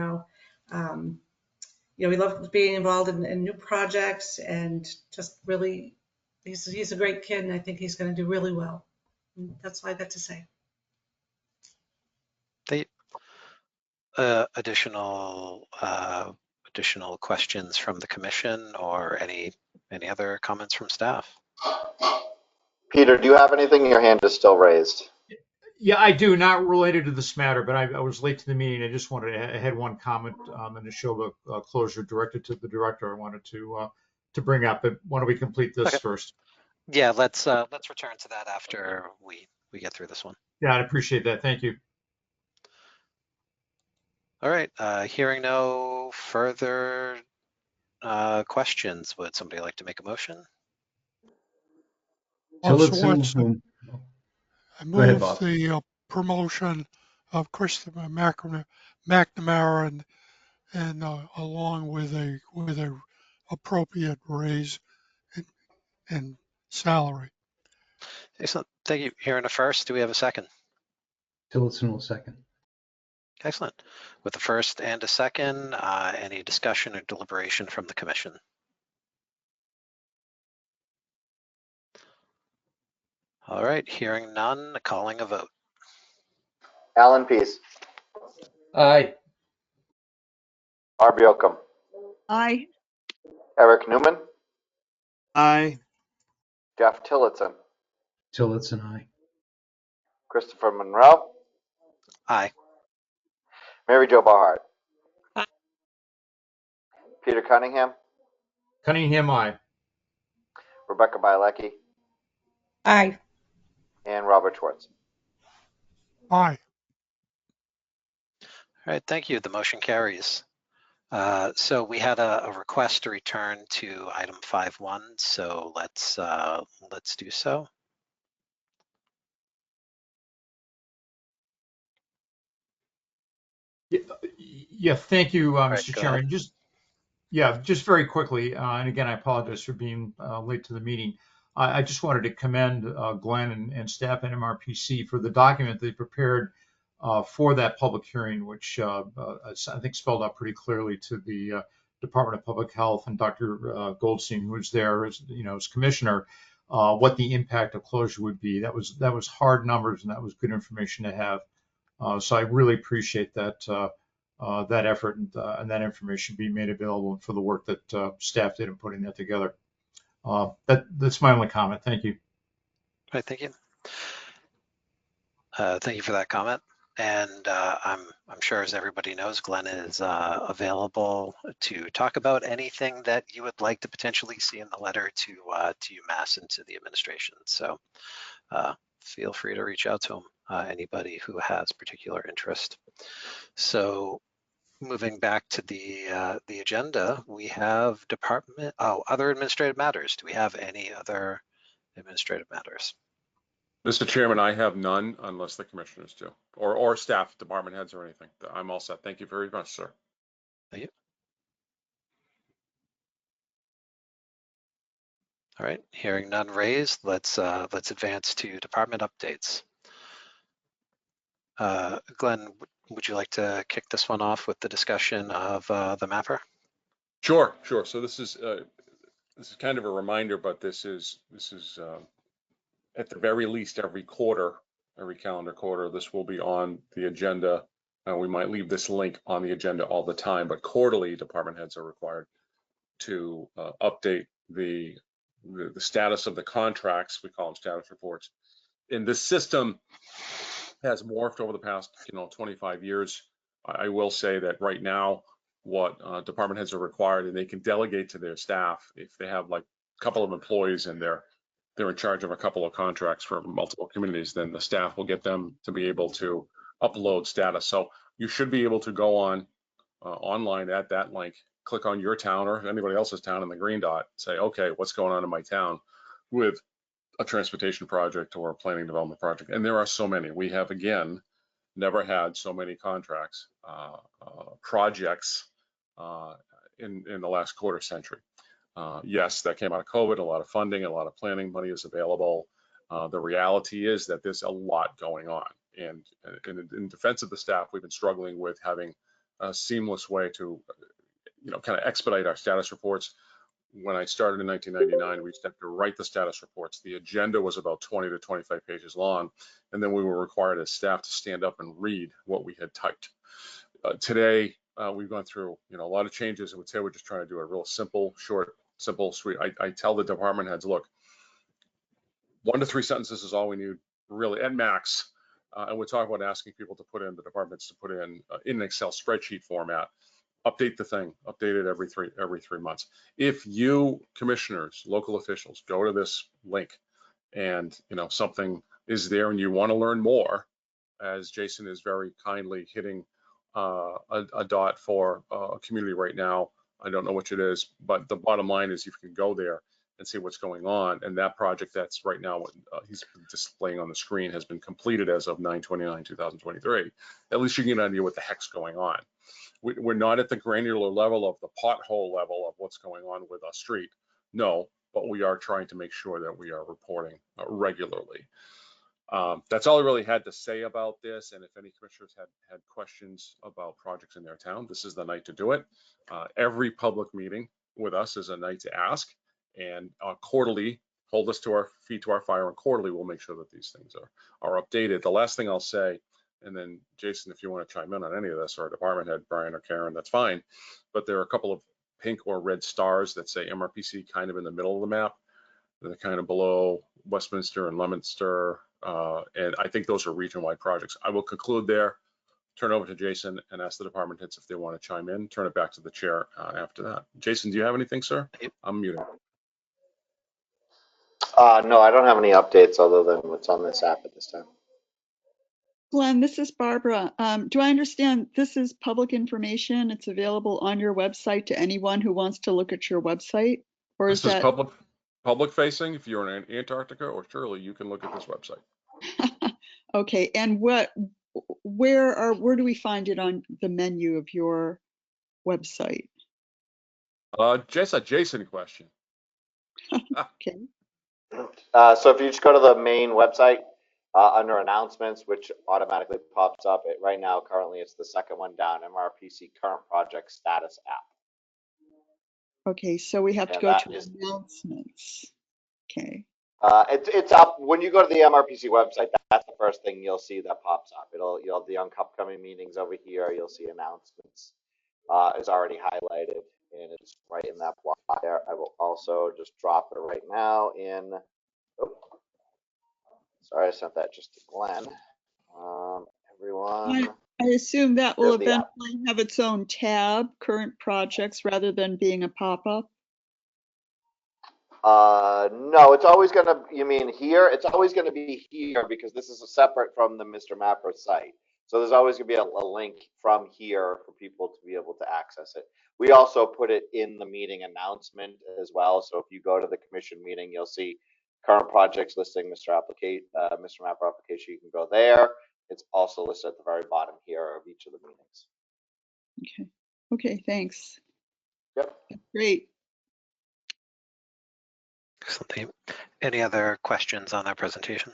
loves being involved in new projects, and just really, he's a great kid, and I think he's going to do really well. And that's all I got to say. Additional questions from the commission, or any other comments from staff? Peter, do you have anything? Your hand is still raised. Yeah, I do, not related to this matter, but I was late to the meeting. I just I had one comment in the show closure directed to the director. I wanted to bring up, but why don't we complete this first? Yeah, let's return to that after we get through this one. Yeah, I appreciate that. Thank you. All right, hearing no further questions, would somebody like to make a motion? Tillotson. I Go ahead, move Bob. the promotion of Christopher McNamara and along with a appropriate raise in salary. Excellent, thank you. Hearing a first, do we have a second? Tillotson will second. Excellent. With a first and a second, any discussion or deliberation from the commission? All right, hearing none, calling a vote. Alan Pease. Aye. Barbara Yocum. Aye. Eric Newman. Aye. Jeff Tillotson. Tillotson, aye. Christopher Monroe. Aye. Mary Jo Barhart. Aye. Peter Cunningham. Cunningham, aye. Rebecca Bielecki. Aye. And Robert Schwartz. Aye. All right, thank you. The motion carries. So we had a request to return to item 5.1, so let's do so. Yeah, thank you, All right, Mr. go ahead. Chairman. Just very quickly, and again, I apologize for being late to the meeting. I just wanted to commend Glenn and staff at MRPC for the document they prepared for that public hearing, which I think spelled out pretty clearly to the Department of Public Health and Dr. Goldstein, who was there as commissioner, what the impact of closure would be. That was hard numbers, and that was good information to have. So I really appreciate that effort and that information being made available for the work that staff did in putting that together. That's my only comment. Thank you. All right, thank you. Thank you for that comment. And I'm sure, as everybody knows, Glenn is available to talk about anything that you would like to potentially see in the letter to UMass and to the administration. So feel free to reach out to him, anybody who has particular interest. So moving back to the agenda, we have other administrative matters. Do we have any other administrative matters? Mr. Chairman, I have none unless the commissioners do, or staff, department heads or anything. I'm all set. Thank you very much, sir. Thank you. All right, hearing none raised, let's advance to department updates. Glenn, would you like to kick this one off with the discussion of the mapper? Sure. So this is kind of a reminder, but this is at the very least every calendar quarter, this will be on the agenda. We might leave this link on the agenda all the time, but quarterly department heads are required to update the status of the contracts. We call them status reports. And this system has morphed over the past 25 years. I will say that right now, what department heads are required, and they can delegate to their staff if they have like a couple of employees and they're in charge of a couple of contracts for multiple communities, then the staff will get them to be able to upload status. So you should be able to go on online at that link, click on your town or anybody else's town in the green dot, say, okay, what's going on in my town with a transportation project or a planning development project. And there are so many. We have, again, never had so many contracts, projects in the last quarter century. Yes, that came out of COVID, a lot of funding, a lot of planning money is available. The reality is that there's a lot going on. And in defense of the staff, we've been struggling with having a seamless way to, kind of expedite our status reports. When I started in 1999, we had to write the status reports. The agenda was about 20 to 25 pages long. And then we were required as staff to stand up and read what we had typed. Today, we've gone through, a lot of changes. I would say we're just trying to do a real simple, short, simple, sweet. I tell the department heads, look, 1 to 3 sentences is all we need, really, at max. And we're talking about asking people to put in, the departments to put in an Excel spreadsheet format, update the thing, update it every three months. If you commissioners, local officials, go to this link and something is there and you want to learn more, as Jason is very kindly hitting a dot for a community right now. I don't know which it is, but the bottom line is you can go there and see what's going on. And that project that's right now, he's displaying on the screen, has been completed as of 9/29/2023. At least you can get an idea what the heck's going on. We're not at the granular level of the pothole level of what's going on with a street. No, but we are trying to make sure that we are reporting regularly. That's all I really had to say about this. And if any commissioners had questions about projects in their town, this is the night to do it. Every public meeting with us is a night to ask, and quarterly, hold us to our feet to our fire, and quarterly we'll make sure that these things are updated. The last thing I'll say, and then Jason, if you want to chime in on any of this, or a department head, Brian or Karen, that's fine. But there are a couple of pink or red stars that say MRPC kind of in the middle of the map. They're kind of below Westminster and Leominster. And I think those are region-wide projects. I will conclude there, turn over to Jason and ask the department heads if they want to chime in, turn it back to the chair after that. Jason, do you have anything, sir? I'm muted. No, I don't have any updates other than what's on this app at this time. Glenn, this is Barbara. Do I understand this is public information? It's available on your website to anyone who wants to look at your website? Or This is public facing. If you're in Antarctica or Shirley, you can look at this website. Okay, and what where do we find it on the menu of your website? Just a Jason question. Okay. So if you just go to the main website under announcements, which automatically pops up, right now currently it's the second one down, MRPC current project status app. Okay, so we have to And go that to is, announcements. Okay. it's up when you go to the MRPC website. That's the first thing you'll see that pops up. You'll have the upcoming meetings over here. You'll see announcements is already highlighted, and it's right in that block there. I will also just drop it right now in. Oh, sorry, I sent that just to Glenn. Everyone. I assume that will There's the app. eventually have its own tab, current projects, rather than being a pop-up. No, it's always gonna, you mean here? It's always gonna be here because this is separate from the Mr. Mapper site. So there's always gonna be a link from here for people to be able to access it. We also put it in the meeting announcement as well. So if you go to the commission meeting, you'll see current projects listing Mr. Mapper application. You can go there. It's also listed at the very bottom here of each of the meetings. Okay. Okay, thanks. Yep. Great. Excellent, team. Any other questions on that presentation?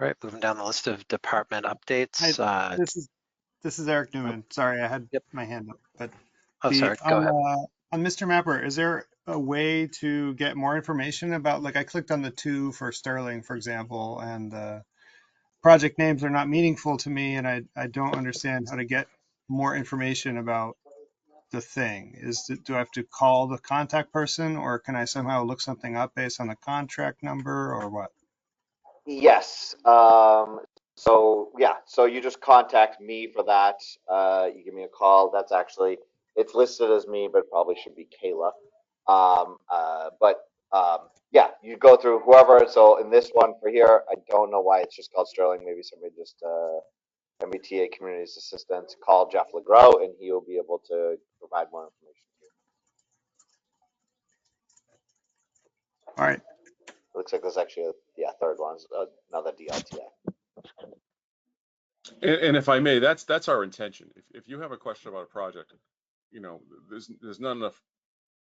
All right, moving down the list of department updates. Hi, this is Eric Newman. Sorry, I had my hand up. But sorry, go ahead. On Mr. Mapper, is there a way to get more information about, like I clicked on the 2 for Sterling, for example, and the project names are not meaningful to me, and I don't understand how to get more information about the thing. Do I have to call the contact person, or can I somehow look something up based on the contract number, or what? Yes. So yeah, so you just contact me for that. You give me a call. That's actually, it's listed as me, but it probably should be Kayla. Yeah, you go through whoever. So in this one for here, I don't know why it's just called Sterling. Maybe somebody just MBTA Communities Assistant, call Jeff LeGros, and he will be able to provide more information. All right. Looks like there's actually a third one, another DLTA. And if I may, that's our intention. If you have a question about a project, there's not enough.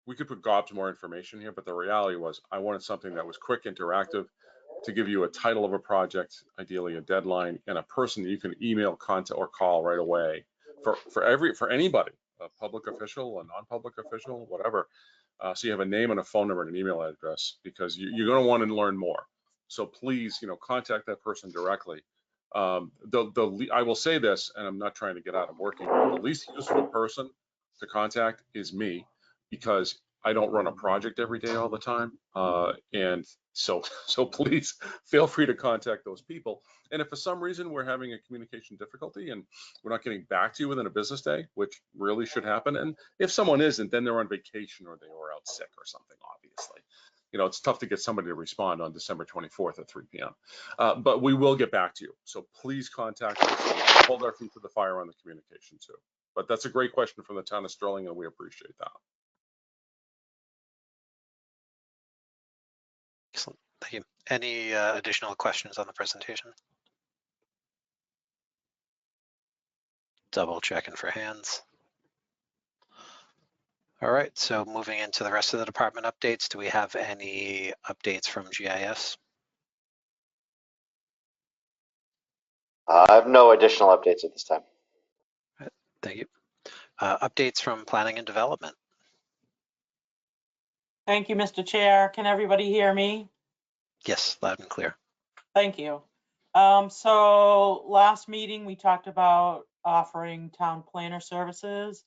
We could put gobs more information here, but the reality was I wanted something that was quick, interactive, to give you a title of a project, ideally a deadline, and a person that you can email, contact, or call right away for anybody, a public official, a non-public official, whatever. So you have a name and a phone number and an email address, because you're going to want to learn more. So please, contact that person directly. I will say this, and I'm not trying to get out of working, the least useful person to contact is me, because I don't run a project every day all the time. And so please feel free to contact those people. And if for some reason we're having a communication difficulty and we're not getting back to you within a business day, which really should happen, and if someone isn't, then they're on vacation or they were out sick or something, obviously. It's tough to get somebody to respond on December 24th at 3 p.m. But we will get back to you. So please contact us and hold our feet to the fire on the communication too. But that's a great question from the town of Sterling, and we appreciate that. Excellent, thank you. Any additional questions on the presentation? Double checking for hands. All right, so moving into the rest of the department updates, do we have any updates from GIS? I have no additional updates at this time. All right, thank you. Updates from planning and development. Thank you, Mr. Chair. Can everybody hear me? Yes, loud and clear. Thank you. So last meeting, we talked about offering town planner services.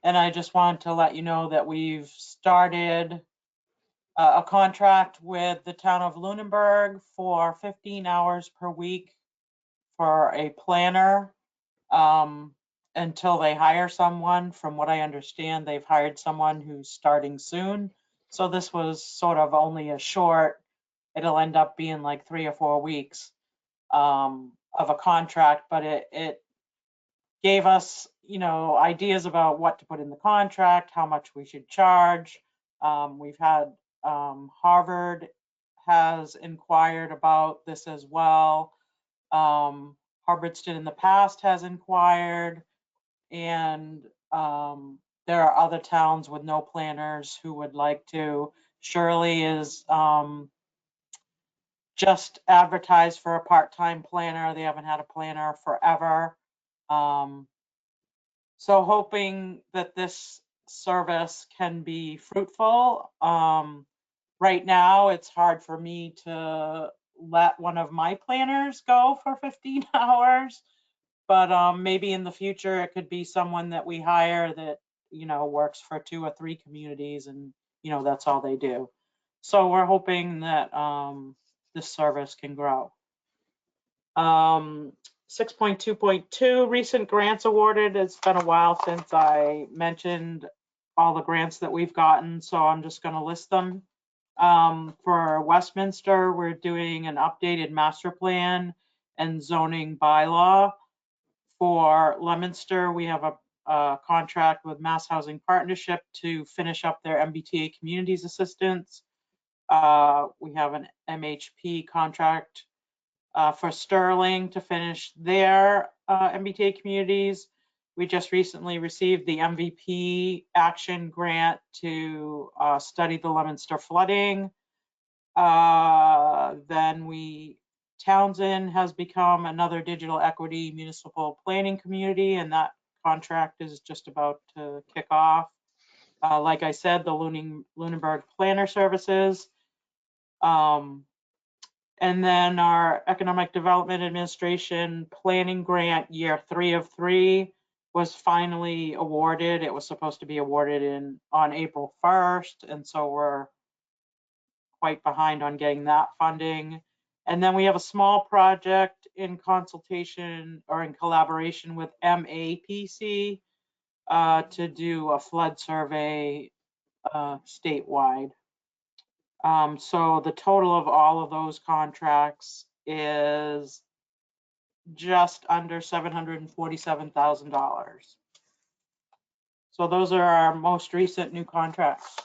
And I just wanted to let you know that we've started a contract with the town of Lunenburg for 15 hours per week for a planner until they hire someone. From what I understand, they've hired someone who's starting soon. So this was sort of only a short, it'll end up being like 3 or 4 weeks of a contract, but it gave us, ideas about what to put in the contract, how much we should charge. We've had Harvard has inquired about this as well. Hubbardston in the past has inquired, and there are other towns with no planners who would like to. Shirley is just advertised for a part-time planner. They haven't had a planner forever. So hoping that this service can be fruitful. Right now, it's hard for me to let one of my planners go for 15 hours, but maybe in the future, it could be someone that we hire that, you know, works for 2 or 3 communities and, you know, that's all they do. So we're hoping that this service can grow. 6.2.2 recent grants awarded. It's been a while since I mentioned all the grants that we've gotten, so I'm just going to list them. For Westminster, we're doing an updated master plan and zoning bylaw. For Leominster, we have a contract with Mass Housing Partnership to finish up their MBTA Communities Assistance. We have an MHP contract for Sterling to finish their MBTA communities. We just recently received the MVP action grant to study the Leominster flooding. Townsend has become another digital equity municipal planning community, and that contract is just about to kick off. Like I said, the Lunenburg Planner Services. And then our Economic Development Administration Planning Grant year 3 of 3 was finally awarded. It was supposed to be awarded on April 1st, and so we're quite behind on getting that funding. And then we have a small project in consultation or in collaboration with MAPC to do a flood survey statewide. So the total of all of those contracts is just under $747,000. So those are our most recent new contracts.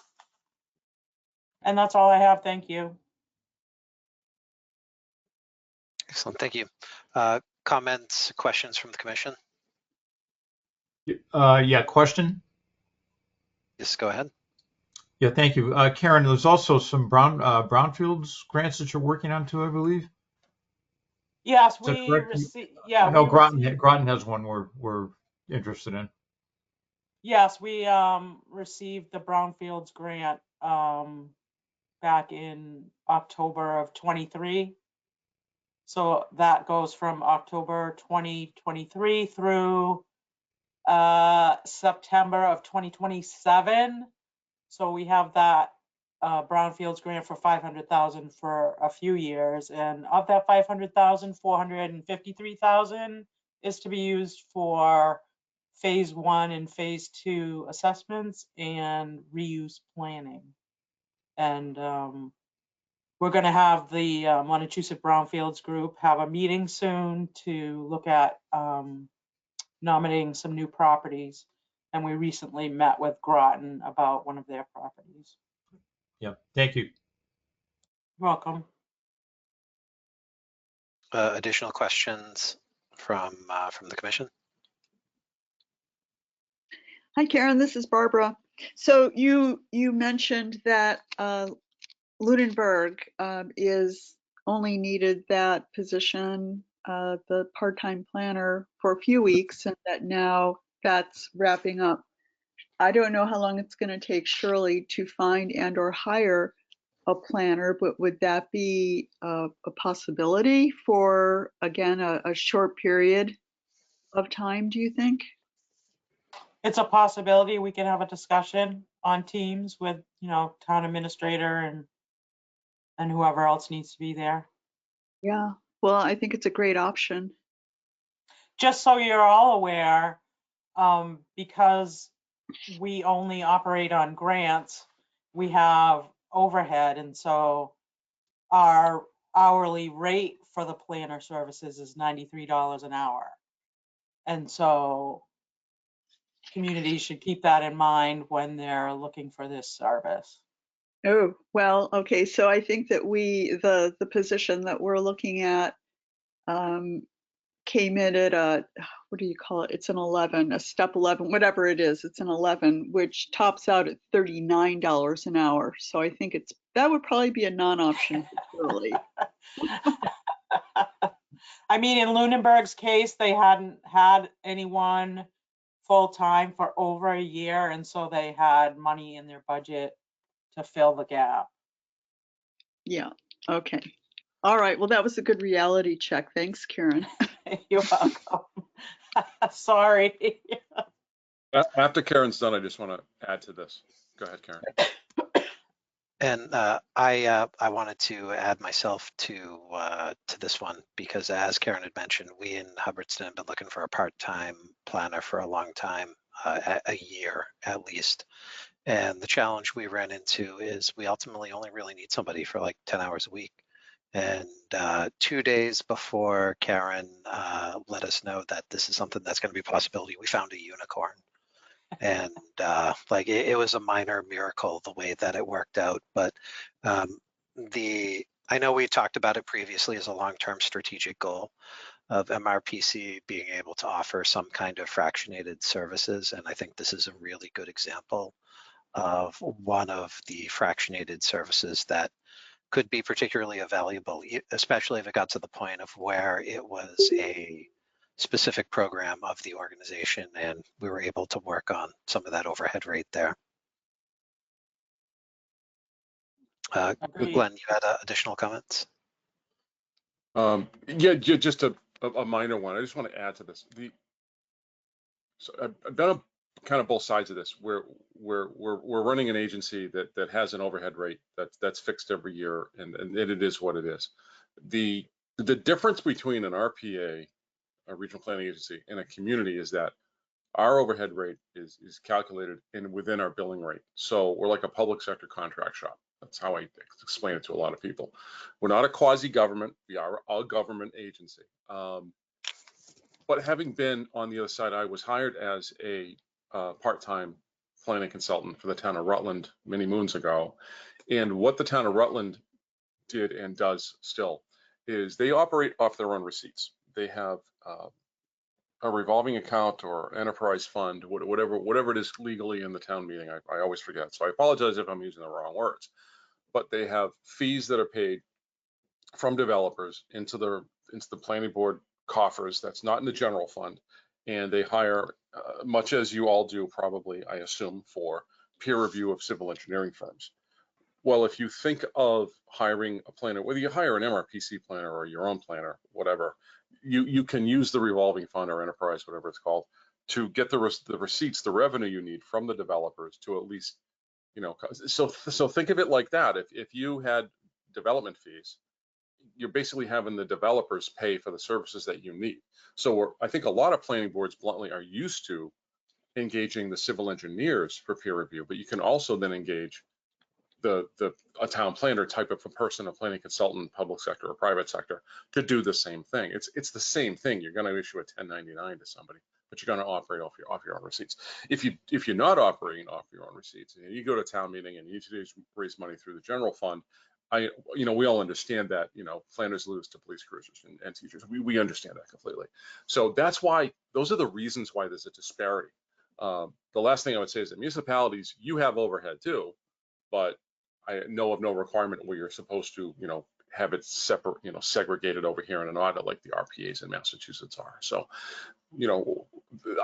And that's all I have. Thank you. Excellent, thank you. Comments, questions from the commission? Yeah, question? Yes, go ahead. Yeah, thank you. Karen, there's also some brownfields grants that you're working on too, I believe. Yes, Is that we correct? received. Yeah, No, we Groton, received. Groton has one we're interested in. Yes, we received the Brownfields grant back in October of 23. So that goes from October 2023 through September of 2027. So we have that Brownfields grant for $500,000 for a few years, and of that $500,000, $453,000 is to be used for phase 1 and phase 2 assessments and reuse planning. And we're going to have the Montechusett Brownfields group have a meeting soon to look at nominating some new properties. And we recently met with Groton about one of their properties. Yeah, thank you. Welcome. Additional questions from the commission? Hi, Karen, this is Barbara. So you mentioned that Lunenburg is only needed that position, the part-time planner, for a few weeks, and that now that's wrapping up. I don't know how long it's going to take Shirley to find and or hire a planner, but would that be a possibility for, again, a short period of time, do you think? It's a possibility. We can have a discussion on Teams with, you know, town administrator and whoever else needs to be there. Yeah, well, I think it's a great option. Just so you're all aware, because we only operate on grants, we have overhead, and so our hourly rate for the planner services is $93 an hour. And so communities should keep that in mind when they're looking for this service. Oh, well, okay, so I think that the position that we're looking at came in at a, what do you call it? It's an 11, a step 11, whatever it is, it's an 11, which tops out at $39 an hour. So I think that would probably be a non-option for Shirley. I mean, in Lunenburg's case, they hadn't had anyone full-time for over a year, and so they had money in their budget to fill the gap. Yeah, okay. All right, well, that was a good reality check. Thanks, Karen. You're welcome. Sorry. After Karen's done, I just want to add to this. Go ahead, Karen. And I wanted to add myself to this one because, as Karen had mentioned, we in Hubbardston have been looking for a part-time planner for a long time, a year at least. And the challenge we ran into is we ultimately only really need somebody for like 10 hours a week. And 2 days before Karen let us know that this is something that's going to be a possibility, we found a unicorn. And like it was a minor miracle the way that it worked out. But I know we talked about it previously as a long-term strategic goal of MRPC being able to offer some kind of fractionated services. And I think this is a really good example of one of the fractionated services that could be particularly valuable, especially if it got to the point of where it was a specific program of the organization and we were able to work on some of that overhead rate there. Glenn, you had additional comments? Yeah, just a minor one. I just want to add to this. So I've done kind of both sides of this. We're running an agency that has an overhead rate that's fixed every year, and it is what it is. The difference between an RPA, a regional planning agency, and a community is that our overhead rate is calculated within our billing rate. So we're like a public sector contract shop. That's how I explain it to a lot of people. We're not a quasi-government. We are a government agency. But having been on the other side, I was hired as a part-time planning consultant for the town of Rutland many moons ago. And what the town of Rutland did and does still is they operate off their own receipts. They have a revolving account or enterprise fund, whatever it is legally in the town meeting. I always forget. So I apologize if I'm using the wrong words. But they have fees that are paid from developers into the planning board coffers. That's not in the general fund. And they hire, much as you all do probably, I assume, for peer review of civil engineering firms. Well, if you think of hiring a planner, whether you hire an MRPC planner or your own planner, whatever, you can use the revolving fund or enterprise, whatever it's called, to get the receipts, the revenue you need from the developers to at least, so think of it like that. If you had development fees, you're basically having the developers pay for the services that you need. So I think a lot of planning boards bluntly are used to engaging the civil engineers for peer review, but you can also then engage a town planner type of a person, a planning consultant, public sector or private sector, to do the same thing. It's the same thing. You're going to issue a 1099 to somebody, but you're going to operate off your own receipts. If you're not operating off your own receipts, and you go to town meeting and you need to raise money through the general fund, we all understand that, planners lose to police cruisers and teachers. We understand that completely. So that's why, those are the reasons why there's a disparity. The last thing I would say is that municipalities, you have overhead too, but I know of no requirement where you're supposed to, have it separate, segregated over here in an audit like the RPAs in Massachusetts are. So,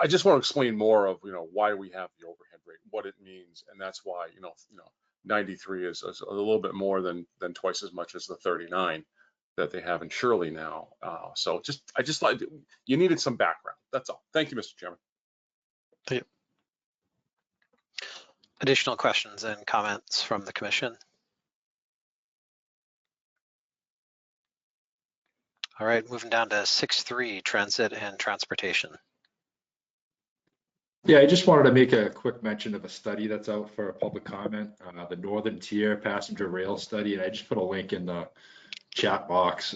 I just want to explain more of, why we have the overhead rate, what it means, and that's why, 93 is a little bit more than twice as much as the 39 that they have in Shirley now. So I just like, you needed some background. That's all. Thank you, Mr. Chairman. Thank you. Additional questions and comments from the commission? All right, moving down to 6.3, transit and transportation. Yeah, I just wanted to make a quick mention of a study that's out for public comment, the Northern Tier Passenger Rail Study, and I just put a link in the chat box.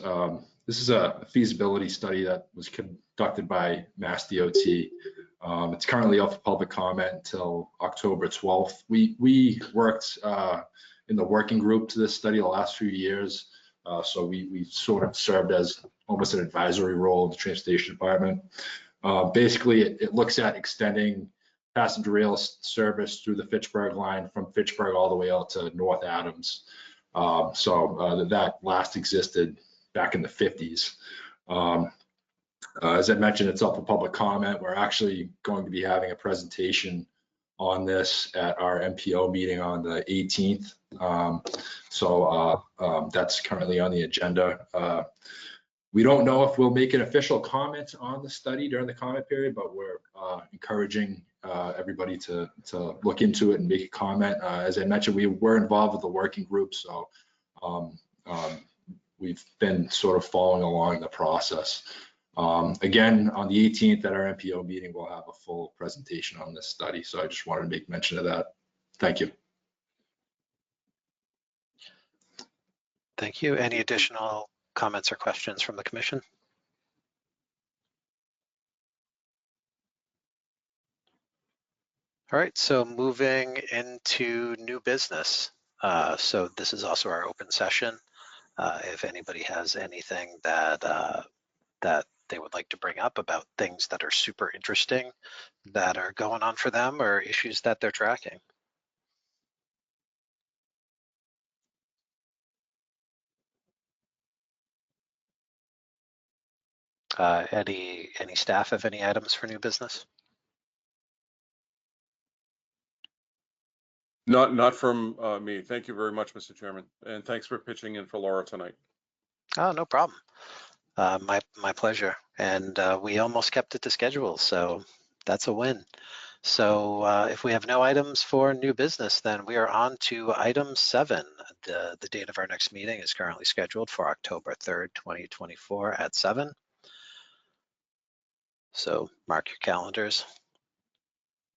This is a feasibility study that was conducted by Mass DOT. It's currently out for public comment until October 12th. We worked in the working group to this study the last few years. So we sort of served as almost an advisory role in the transportation department. Basically, it looks at extending passenger rail service through the Fitchburg line from Fitchburg all the way out to North Adams. That last existed back in the 50s. As I mentioned, it's up for public comment. We're actually going to be having a presentation on this at our MPO meeting on the 18th. That's currently on the agenda. We don't know if we'll make an official comment on the study during the comment period, but we're encouraging everybody to look into it and make a comment. As I mentioned, we were involved with the working group, so we've been sort of following along the process. Again, on the 18th at our MPO meeting, we'll have a full presentation on this study. So I just wanted to make mention of that. Thank you. Thank you. Any additional comments or questions from the commission? All right, so moving into new business. So this is also our open session. If anybody has anything that they would like to bring up about things that are super interesting that are going on for them or issues that they're tracking. Any staff have any items for new business? Not from me. Thank you very much, Mr. Chairman. And thanks for pitching in for Laura tonight. Oh, no problem. My pleasure. And we almost kept it to schedule, so that's a win. So if we have no items for new business, then we are on to item 7. The date of our next meeting is currently scheduled for October 3rd, 2024 at 7. So mark your calendars.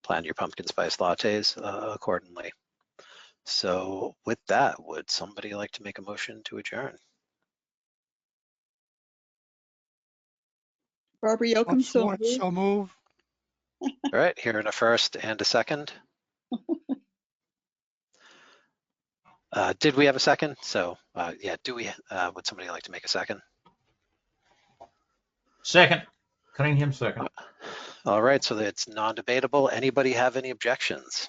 Plan your pumpkin spice lattes accordingly. So with that, would somebody like to make a motion to adjourn? Barbara Yocum, so moved. So move. All right, here in a first and a second. Did we have a second? So yeah, would somebody like to make a second? Second. Cunningham, second. All right, so it's non-debatable. Anybody have any objections?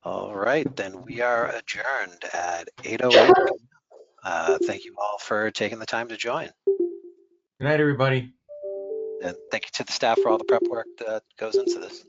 All right, then we are adjourned at 8:08. Thank you all for taking the time to join. Good night, everybody. And thank you to the staff for all the prep work that goes into this.